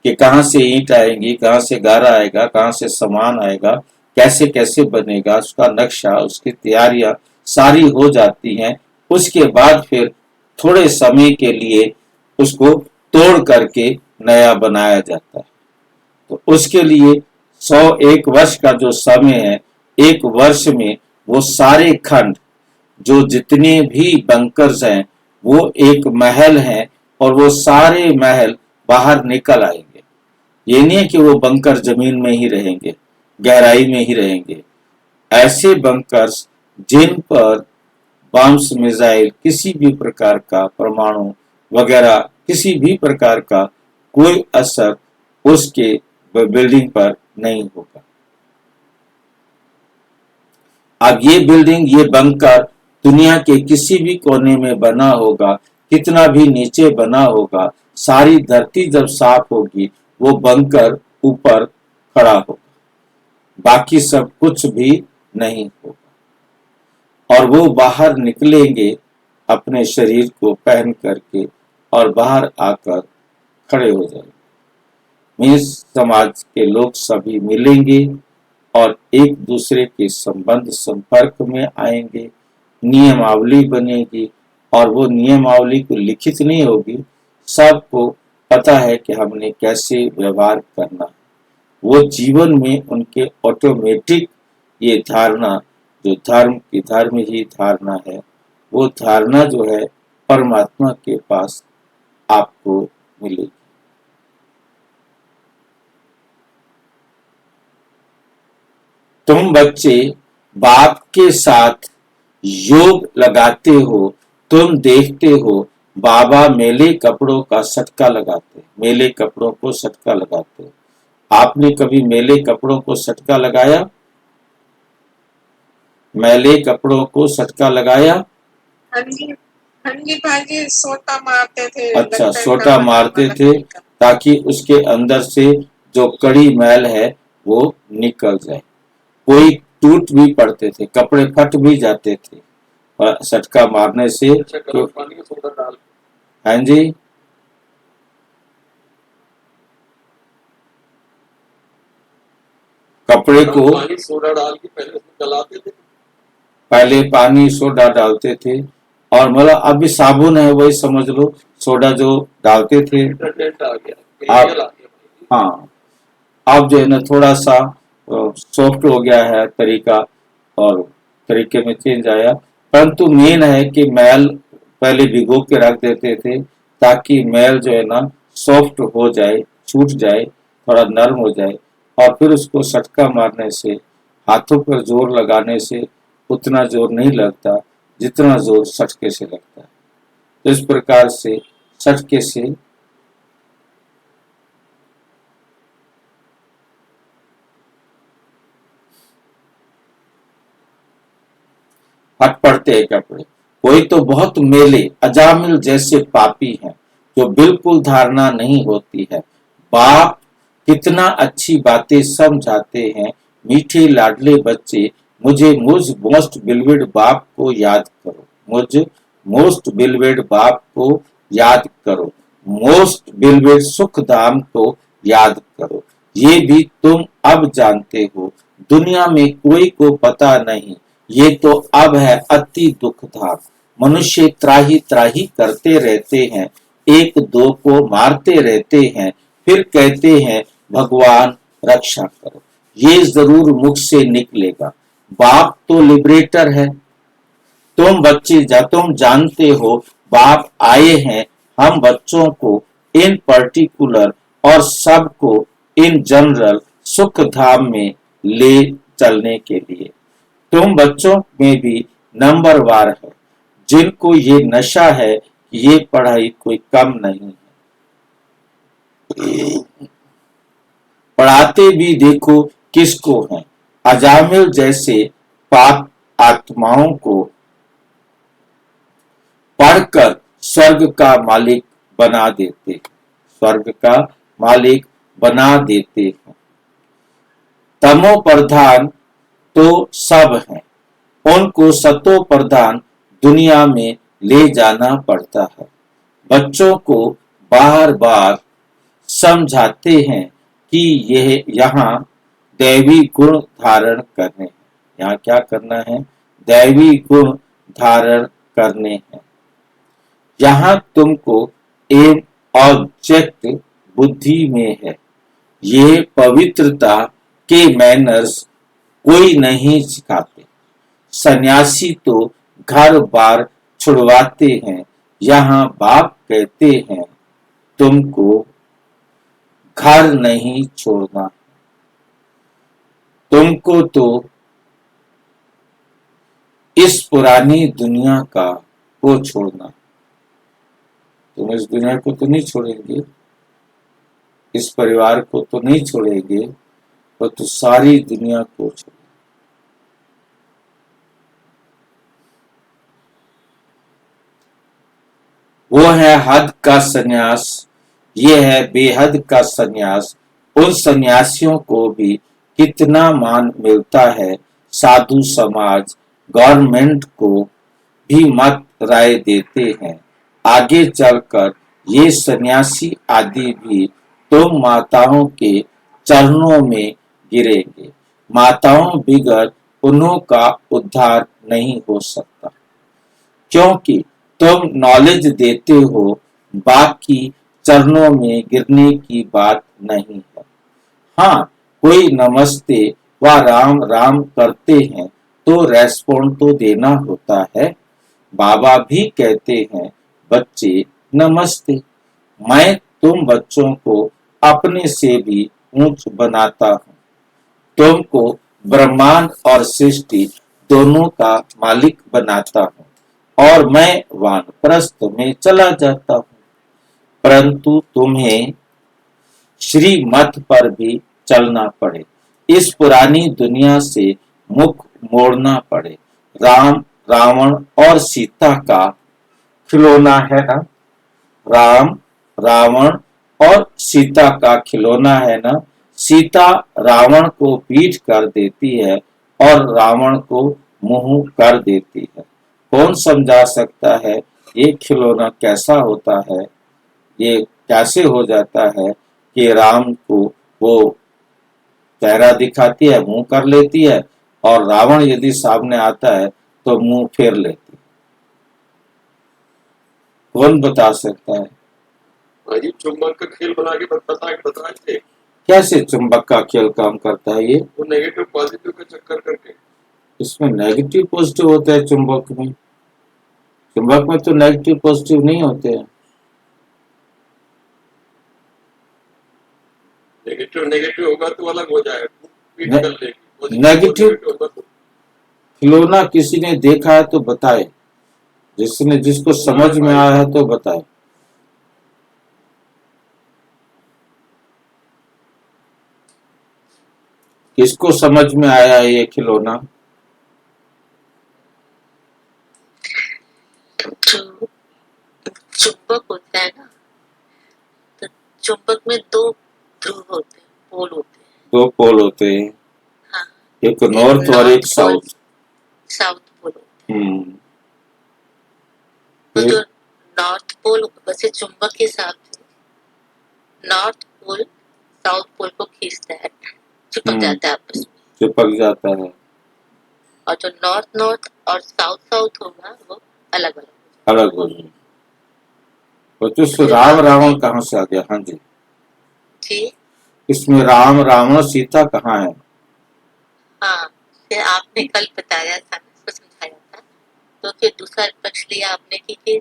कि कहाँ से ईंट आएंगी, कहाँ से गारा आएगा, कहाँ से सामान आएगा, कैसे कैसे बनेगा, उसका नक्शा, उसकी तैयारियां सारी हो जाती हैं। उसके बाद फिर थोड़े समय के लिए उसको तोड़ करके नया बनाया जाता है। तो उसके लिए 101 वर्ष का जो समय है, एक वर्ष में वो सारे खंड, जो जितने भी बंकर्स हैं, वो एक महल हैं और वो सारे महल बाहर निकल आएंगे। ये नहीं है कि वो बंकर जमीन में ही रहेंगे, गहराई में ही रहेंगे। ऐसे बंकर्स जिन पर बम्स, मिसाइल, किसी भी प्रकार का परमाणु वगैरह किसी भी प्रकार का कोई असर उसके बिल्डिंग पर नहीं होगा। अब ये बिल्डिंग, ये बंकर दुनिया के किसी भी कोने में बना होगा, कितना भी नीचे बना होगा, सारी धरती जब साफ होगी वो बंकर ऊपर खड़ा होगा, बाकी सब कुछ भी नहीं होगा। और वो बाहर निकलेंगे अपने शरीर को पहन करके और बाहर आकर खड़े हो जाएंगे। मीन्स समाज के लोग सभी मिलेंगे और एक दूसरे के संबंध संपर्क में आएंगे, नियमावली बनेगी और वो नियमावली को लिखित नहीं होगी, सबको पता है कि हमने कैसे व्यवहार करना है। वो जीवन में उनके ऑटोमेटिक ये धारणा, जो धर्म ही धारणा है, वो धारणा जो है परमात्मा के पास आपको मिलेगी। तुम बच्चे बाप के साथ योग लगाते हो, तुम देखते हो बाबा मेले कपड़ों का सटका लगाते, मेले कपड़ों को सटका लगाते। आपने कभी मेले कपड़ों को सटका लगाया? मैले कपड़ों को सटका लगाया? हाँ जी भाजी सोटा मारते थे। अच्छा, सोटा मारते थे ताकि उसके अंदर से जो कड़ी मैल है वो निकल जाए। कोई टूट भी पड़ते थे, कपड़े फट भी जाते थे और सटका मारने से। गर्म पानी में सोडा डाल के। हाँ जी, कपड़े को पानी सोडा डाल के पहले उसमें गलाते थे। पहले पानी सोडा डालते थे और मतलब अभी साबुन है वही समझ लो, सोडा जो डालते थे। डिटर्जेंट आ गया, आप- केमिकल आ गया। हाँ, अब जो है ना थोड़ा सा सॉफ्ट हो गया है तरीका और तरीके में चेंज आया, परंतु मेन है कि मैल पहले भिगो के रख देते थे ताकि मैल जो है ना सॉफ्ट हो जाए, छूट जाए, थोड़ा नरम हो जाए और फिर उसको सटका मारने से, हाथों पर जोर लगाने से उतना जोर नहीं लगता जितना जोर सटके से लगता है। तो इस प्रकार से सटके से फट पड़ते हैं कपड़े। कोई तो बहुत मेले अजामिल जैसे पापी हैं जो बिल्कुल धारणा नहीं होती है। बाप कितना अच्छी बातें समझाते हैं, मीठे लाडले बच्चे, मुझ मोस्ट बिलवेड बाप को याद करो, मुझ मोस्ट बिलवेड बाप को याद करो, मोस्ट बिलवेड सुख धाम को याद करो। ये भी तुम अब जानते हो, दुनिया में कोई को पता नहीं, ये तो अब है अति दुखदायक। मनुष्य त्राही त्राही करते रहते हैं, एक दो को मारते रहते हैं, फिर कहते हैं भगवान रक्षा करो। ये जरूर मुख से निकलेगा। बाप तो लिबरेटर है। तुम बच्चे तुम जानते हो बाप आए हैं हम बच्चों को इन पर्टिकुलर और सबको इन जनरल सुख धाम में ले चलने के लिए। तुम बच्चों में भी नंबरवार है जिनको ये नशा है कि ये पढ़ाई कोई कम नहीं है। पढ़ाते भी देखो किसको हैं, अजामिल जैसे पाप आत्माओं को पढ़कर स्वर्ग का मालिक बना देते, स्वर्ग का मालिक बना देते हैं। तमो प्रधान तो सब हैं, उनको सतो प्रधान दुनिया में ले जाना पड़ता है। बच्चों को बार बार समझाते हैं कि यह यहाँ दैवी गुण धारण करने हैं। यहाँ क्या करना है? दैवी गुण धारण करने हैं। यहाँ तुमको एम ऑब्जेक्ट बुद्धि में है। ये पवित्रता के मैनर्स कोई नहीं सिखाते। सन्यासी तो घर बार छुड़वाते हैं, यहाँ बाप कहते हैं तुमको घर नहीं छोड़ना, तुमको तो इस पुरानी दुनिया को छोड़ना। तुम इस दुनिया को तो नहीं छोड़ेंगे, इस परिवार को तो नहीं छोड़ेंगे, पर तो सारी दुनिया को छोड़। वो है हद का सन्यास, ये है बेहद का सन्यास। उन सन्यासियों को भी कितना मान मिलता है। साधु समाज गवर्नमेंट को भी मत राय देते हैं। आगे चलकर ये सन्यासी आदि भी तुम माताओं के चरणों में गिरेंगे। माताओं बिगड़ उन्हों का उद्धार नहीं हो सकता, क्योंकि तुम नॉलेज देते हो, बाकी चरणों में गिरने की बात नहीं है। हाँ, कोई नमस्ते व राम राम करते हैं तो रेस्पॉन्ड तो देना होता है। बाबा भी कहते हैं, बच्चे नमस्ते। मैं तुम बच्चों को अपने से भी ऊंच बनाता हूँ। तुमको ब्रह्मांड और सृष्टि दोनों का मालिक बनाता हूँ और मैं वानप्रस्थ में चला जाता हूँ, परंतु तुम्हें श्रीमत पर भी चलना पड़े, इस पुरानी दुनिया से मुख मोड़ना पड़े। राम रावण और सीता का खिलौना है ना, राम रावण और सीता का खिलौना है ना। सीता रावण को पीठ कर देती है और रावण को मुंह कर देती है। कौन समझा सकता है ये खिलौना कैसा होता है? ये कैसे हो जाता है कि राम को वो चेहरा दिखाती है, मुंह कर लेती है, और रावण यदि सामने आता है तो मुंह फेर लेती है। कौन बता सकता है? अजीब चुंबक का खेल बना के बताए थे। कैसे चुंबक का खेल काम करता है ये? वो नेगेटिव पॉजिटिव का चक्कर करके। इसमें नेगेटिव पॉजिटिव होता है चुंबक में? चुंबक में तो नेगेटिव पॉजिटिव नहीं होते हैं। नेगेटिव नेगेटिव होगा तो अलग हो जाएगा, कर लेगी। नेगेटिव होगा तो खिलौना किसी ने देखा है तो बताए, जिसको समझ में आया है तो बताए। किसको समझ में आया है ये खिलौना? जो चुंबक होता है ना, तो चुंबक में दो ध्रुव होते हैं, पोल होते हैं। दो पोल होते हैं, हाँ, एक नॉर्थ और एक साउथ। साउथ पोल होते हैं। हम्म। तो जो नॉर्थ पोल, वैसे चुंबक के हिसाब से नॉर्थ पोल साउथ पोल को खींचता है, चिपक जाता है आपस में, चिपक जाता है। और जो नॉर्थ नॉर्थ और साउथ साउथ होगा वो अलग अलग अलग हो जाए। तो राम रावण कहाँ से आ गया? हाँ जी, जी। इसमें राम रावण सीता कहाँ है? हाँ, फिर आपने कल बताया था, उसको समझाया था, तो फिर दूसरा पक्ष लिया आपने कि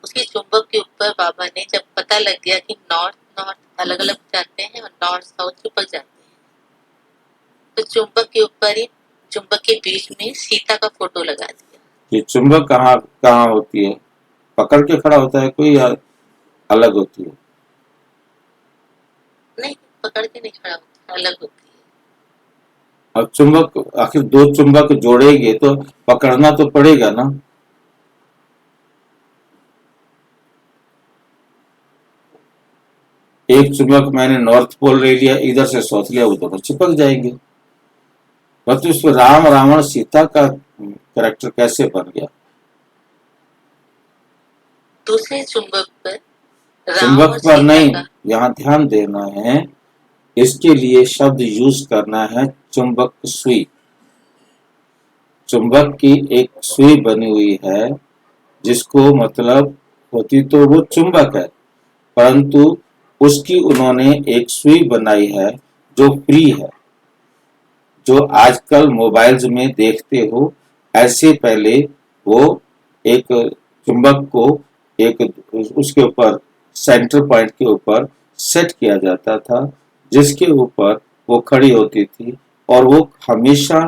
उसकी चुंबक के ऊपर बाबा ने जब पता लग गया कि नॉर्थ नॉर्थ अलग अलग जाते हैं और नॉर्थ साउथ चिपक जाते हैं, तो चुंबक के ऊपर ही, चुंबक के बीच में सीता का फोटो लगा दिया। ये चुंबक कहाँ कहाँ होती है? पकड़ के खड़ा होता है कोई या अलग होती है? नहीं, पकड़ के नहीं खड़ा होता, अलग होती है। अब चुंबक, आखिर दो चुंबक जोड़ेंगे तो पकड़ना तो पड़ेगा ना। एक चुंबक मैंने नॉर्थ पोल ले लिया, इधर से साउथ लिया, वो दोनों चिपक जाएंगे। तो इसमें राम रावण सीता का कैरेक्टर कैसे बन गया? दूसरे चुंबक पर चुंबक पर नहीं, यहाँ ध्यान देना है, इसके लिए शब्द यूज करना है चुंबक सुई। चुंबक की एक सुई बनी हुई है, जिसको मतलब होती तो वो चुंबक है, परंतु उसकी उन्होंने एक सुई बनाई है जो फ्री है, जो आजकल मोबाइल्स में देखते हो। ऐसे पहले वो एक चुंबक को एक उसके ऊपर सेंटर पॉइंट के ऊपर सेट किया जाता था, जिसके ऊपर वो खड़ी होती थी, और वो हमेशा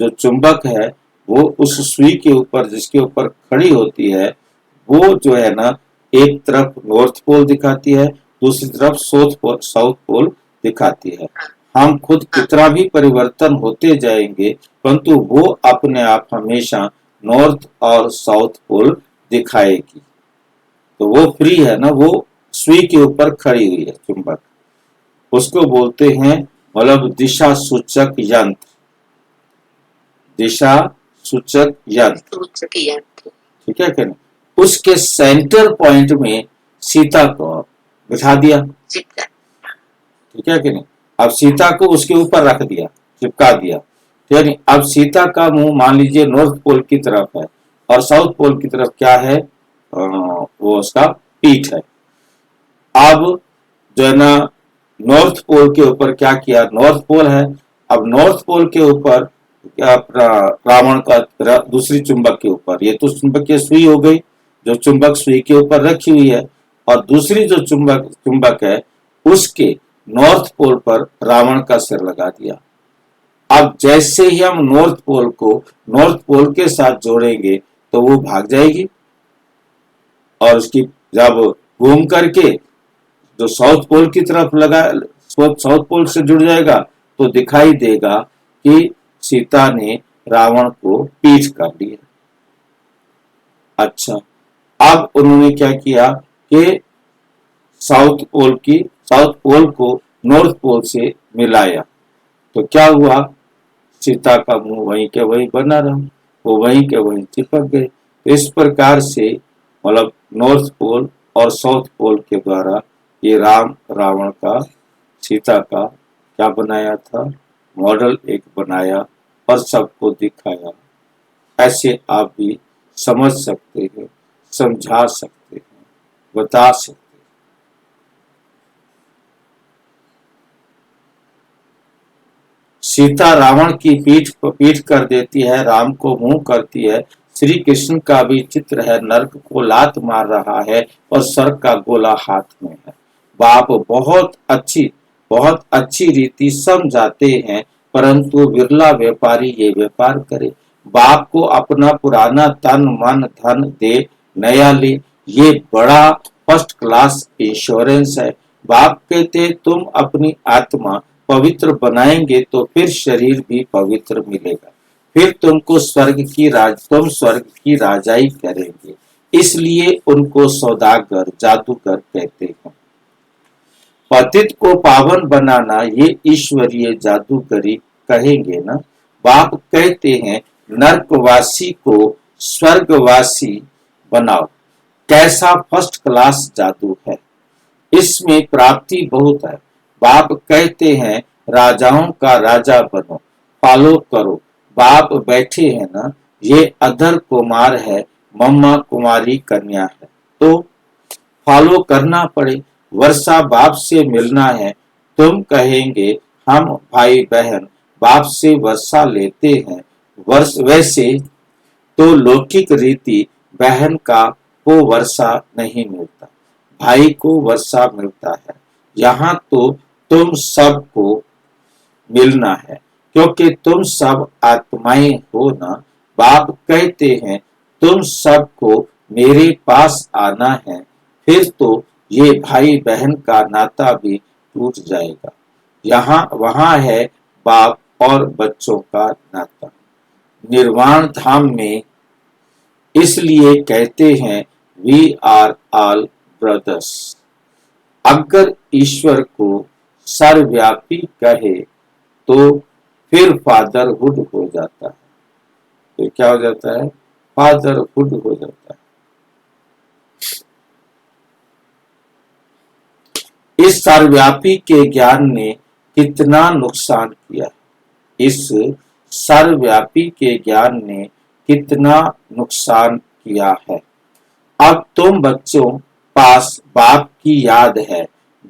जो चुंबक है वो उस सुई के ऊपर जिसके ऊपर खड़ी होती है वो जो है ना एक तरफ नॉर्थ पोल दिखाती है, दूसरी तरफ साउथ पोल दिखाती है। हम खुद कितना भी परिवर्तन होते जाएंगे परंतु वो अपने आप हमेशा नॉर्थ और साउथ पोल दिखाएगी। तो वो फ्री है ना, वो सुई के ऊपर खड़ी हुई है चुंबक, उसको बोलते हैं मतलब दिशा सूचक यंत्र, दिशा सूचक यंत्र, ठीक है क्या नहीं। उसके सेंटर पॉइंट में सीता को बिठा दिया, ठीक है कि नहीं। अब सीता को उसके ऊपर रख दिया, चिपका दिया, ठीक है नहीं। अब सीता का मुंह मान लीजिए नॉर्थ पोल की तरफ है और साउथ पोल की तरफ क्या है, वो उसका पीठ है। अब जो है ना नॉर्थ पोल के ऊपर क्या किया, नॉर्थ पोल है, अब नॉर्थ पोल के ऊपर रावण का दूसरी चुंबक के ऊपर, ये तो चुंबकीय सुई हो गई जो चुंबक सुई के ऊपर रखी हुई है, और दूसरी जो चुंबक है उसके नॉर्थ पोल पर रावण का सिर लगा दिया। अब जैसे ही हम नॉर्थ पोल को नॉर्थ पोल के साथ जोड़ेंगे तो वो भाग जाएगी और उसकी जब घूम करके जो साउथ पोल की तरफ लगा, साउथ पोल से जुड़ जाएगा तो दिखाई देगा कि सीता ने रावण को पीठ कर लिया। अच्छा, अब उन्होंने क्या किया कि साउथ पोल को नॉर्थ पोल से मिलाया, तो क्या हुआ, सीता का मुंह वहीं के वहीं बना रहा, वो वहीं के वहीं चिपक गए। इस प्रकार से मतलब नॉर्थ पोल और साउथ पोल के द्वारा ये रावण का सीता का क्या बनाया था, मॉडल एक बनाया और सबको दिखाया। ऐसे आप भी समझ सकते हैं, समझा सकते हैं, बता सकते हैं। सीता रावण की पीठ कर देती है, राम को मुंह करती है। श्री कृष्ण का भी चित्र है, नरक को लात मार रहा है और स्वर्ग का गोला हाथ में है। बाप बहुत अच्छी रीति समझाते हैं, परंतु बिरला व्यापारी ये व्यापार करे। बाप को अपना पुराना तन मन धन दे, नया ले, ये बड़ा फर्स्ट क्लास इंश्योरेंस है। बाप कहते तुम अपनी आत्मा पवित्र बनाएंगे तो फिर शरीर भी पवित्र मिलेगा, फिर तुम स्वर्ग की राजाई करेंगे। इसलिए उनको सौदागर जादूगर कहते हैं। पतित को पावन बनाना ये ईश्वरीय जादूगरी कहेंगे ना। बाप कहते हैं नरकवासी को स्वर्गवासी बनाओ, कैसा फर्स्ट क्लास जादू है, इसमें प्राप्ति बहुत है। बाप कहते हैं राजाओं का राजा बनो, फॉलो करो। बाप बैठे हैं ना, ये अधर कुमार है, मम्मा कुमारी कन्या है, तो फॉलो करना पड़े। वर्षा बाप से मिलना है, तुम कहेंगे हम भाई बहन बाप से वर्षा लेते हैं। वैसे तो लौकिक रीति बहन को वर्षा नहीं मिलता, भाई को वर्षा मिलता है। यहाँ तो तुम सबको मिलना है, क्योंकि तुम सब आत्माएं हो ना। बाप कहते हैं तुम सबको मेरे पास आना है, फिर तो ये भाई बहन का नाता भी टूट जाएगा। वहां है बाप और बच्चों का नाता। निर्वाण धाम में इसलिए कहते हैं वी आर ऑल ब्रदर्स। अगर ईश्वर को सर्वव्यापी कहे तो फिर फादरहुड हो जाता है। तो क्या हो जाता है, फादरहुड हो जाता है। इस सर्वव्यापी के ज्ञान ने कितना नुकसान किया, इस सर्वव्यापी के ज्ञान ने कितना नुकसान किया है। अब तुम बच्चों पास बाप की याद है,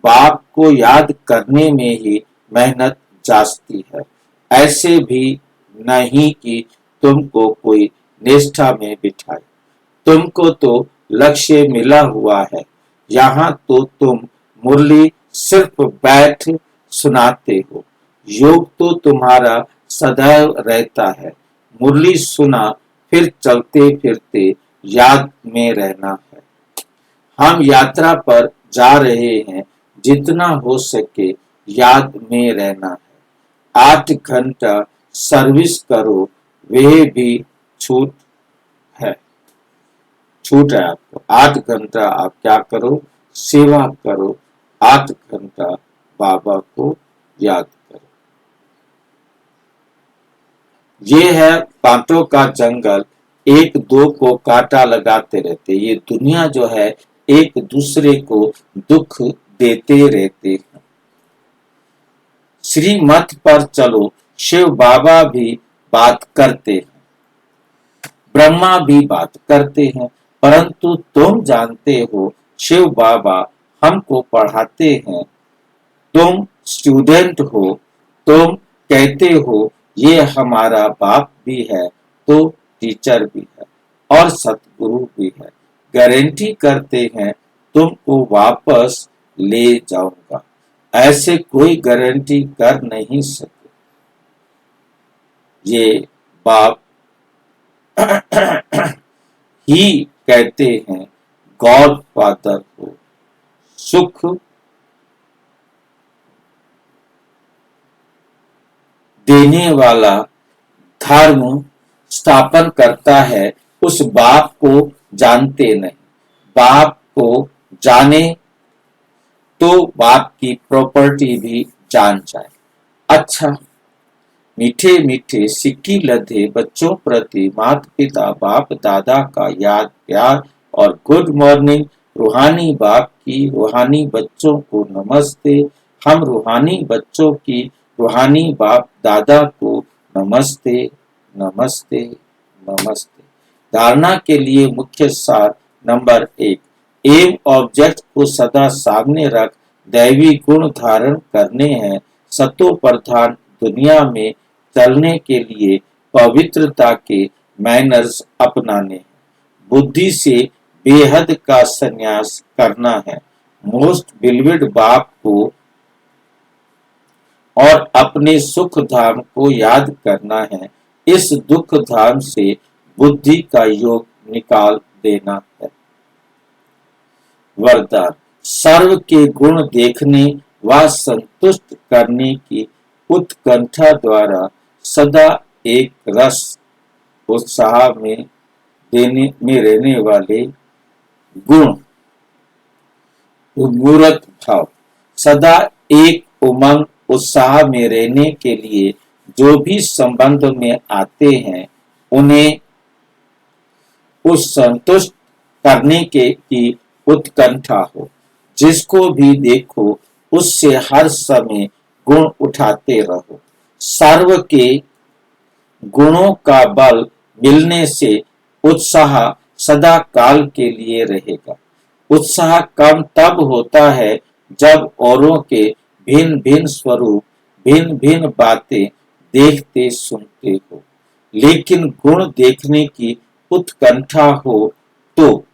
बाप को याद करने में ही मेहनत जाती है। ऐसे भी नहीं कि तुमको कोई निष्ठा में बिठाए, तुमको तो लक्ष्य मिला हुआ है। यहाँ तो तुम मुरली सिर्फ बैठ सुनाते हो, योग तो तुम्हारा सदैव रहता है। मुरली सुना, फिर चलते फिरते याद में रहना है। हम यात्रा पर जा रहे हैं, जितना हो सके याद में रहना है। 8 घंटा सर्विस करो, वह भी छूट है। छूट है आपको। 8 घंटा आप क्या करो? सेवा करो। 8 घंटा बाबा को याद करो। ये है बातों का जंगल, एक दो को कांटा लगाते रहते। ये दुनिया जो है एक दूसरे को दुख देते रहते हैं। श्रीमत पर चलो, शिव बाबा भी बात करते हैं, ब्रह्मा भी बात करते हैं, परंतु तुम जानते हो शिव बाबा हमको पढ़ाते हैं। तुम स्टूडेंट हो, तुम कहते हो ये हमारा बाप भी है, तो टीचर भी है और सतगुरु भी है। गारंटी करते हैं तुमको वापस ले जाऊंगा। ऐसे कोई गारंटी कर नहीं सकते। ये बाप ही कहते हैं गॉड फादर हो। सुख देने वाला धर्म स्थापन करता है, उस बाप को जानते नहीं। बाप को जाने तो बाप की प्रॉपर्टी भी जान जाए। अच्छा, मीठे मीठे सिक्की लदे बच्चों प्रति माता पिता बाप दादा का याद प्यार और गुड मॉर्निंग। रूहानी बाप की रूहानी बच्चों को नमस्ते। हम रूहानी बच्चों की रूहानी बाप दादा को नमस्ते नमस्ते नमस्ते। धारणा के लिए मुख्य सार नंबर 1, एम ऑब्जेक्ट को सदा सामने रख दैवी गुण धारण करने हैं। सतो प्रधान दुनिया में चलने के लिए पवित्रता के मैनर्स अपनाने हैं। बुद्धि से बेहद का संन्यास करना है। मोस्ट बिलविड बाप को और अपने सुख धाम को याद करना है। इस दुख धाम से बुद्धि का योग निकाल देना है। वरदान, सर्व के गुण देखने व संतुष्ट करने की उत्कंठा द्वारा सदा एक रस उत्साह में रहने वाले गुण मूर्त भाव, सदा एक उमंग उत्साह में रहने के लिए जो भी संबंध में आते हैं उन्हें उस संतुष्ट करने के की उत्कंठा हो। जिसको भी देखो उससे हर समय गुण उठाते रहो। सर्व के गुणों का बल मिलने से उत्साह सदा काल के लिए रहेगा। उत्साह कम तब होता है जब औरों के भिन्न भिन्न स्वरूप भिन्न भिन्न बातें देखते सुनते हो। लेकिन गुण देखने की उत्कंठा हो तो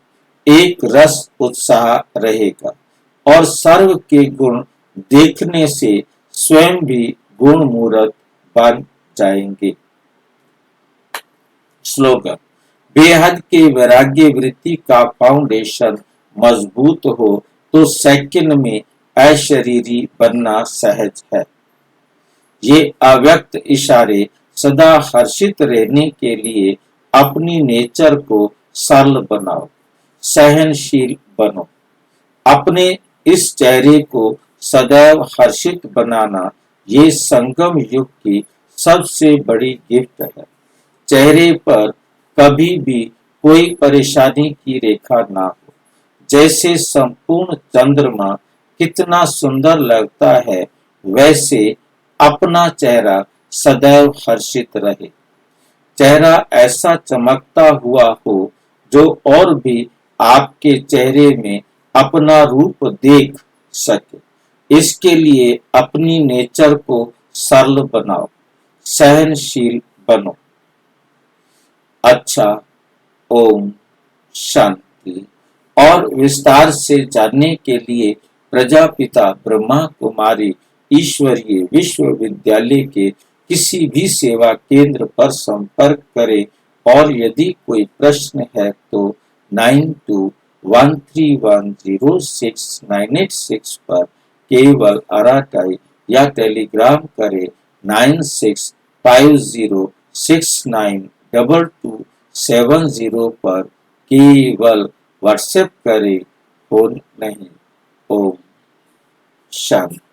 एक रस उत्साह रहेगा और सर्व के गुण देखने से स्वयं भी गुण मूर्त बन जाएंगे। स्लोगन, बेहद के वैराग्य वृत्ति का फाउंडेशन मजबूत हो तो सेकंड में अशरीरी बनना सहज है। ये अव्यक्त इशारे सदा हर्षित रहने के लिए अपनी नेचर को सरल बनाओ, सहनशील बनो। अपने इस चेहरे को सदैव हर्षित बनाना ये संगम युग की सबसे बड़ी गिफ्ट है। चेहरे पर कभी भी कोई परेशानी की रेखा ना हो। जैसे संपूर्ण चंद्रमा कितना सुंदर लगता है, वैसे अपना चेहरा सदैव हर्षित रहे। चेहरा ऐसा चमकता हुआ हो जो और भी आपके चेहरे में अपना रूप देख सके। इसके लिए अपनी नेचर को सरल बनाओ, सहनशील बनो। अच्छा, ओम शांति। और विस्तार से जानने के लिए प्रजापिता ब्रह्मा कुमारी ईश्वरीय विश्वविद्यालय के किसी भी सेवा केंद्र पर संपर्क करें और यदि कोई प्रश्न है तो 9213106986 पर केवल अराटाई या टेलीग्राम करें 9650692270 पर केवल व्हाट्सएप करें, फोन नहीं। ओम शांति।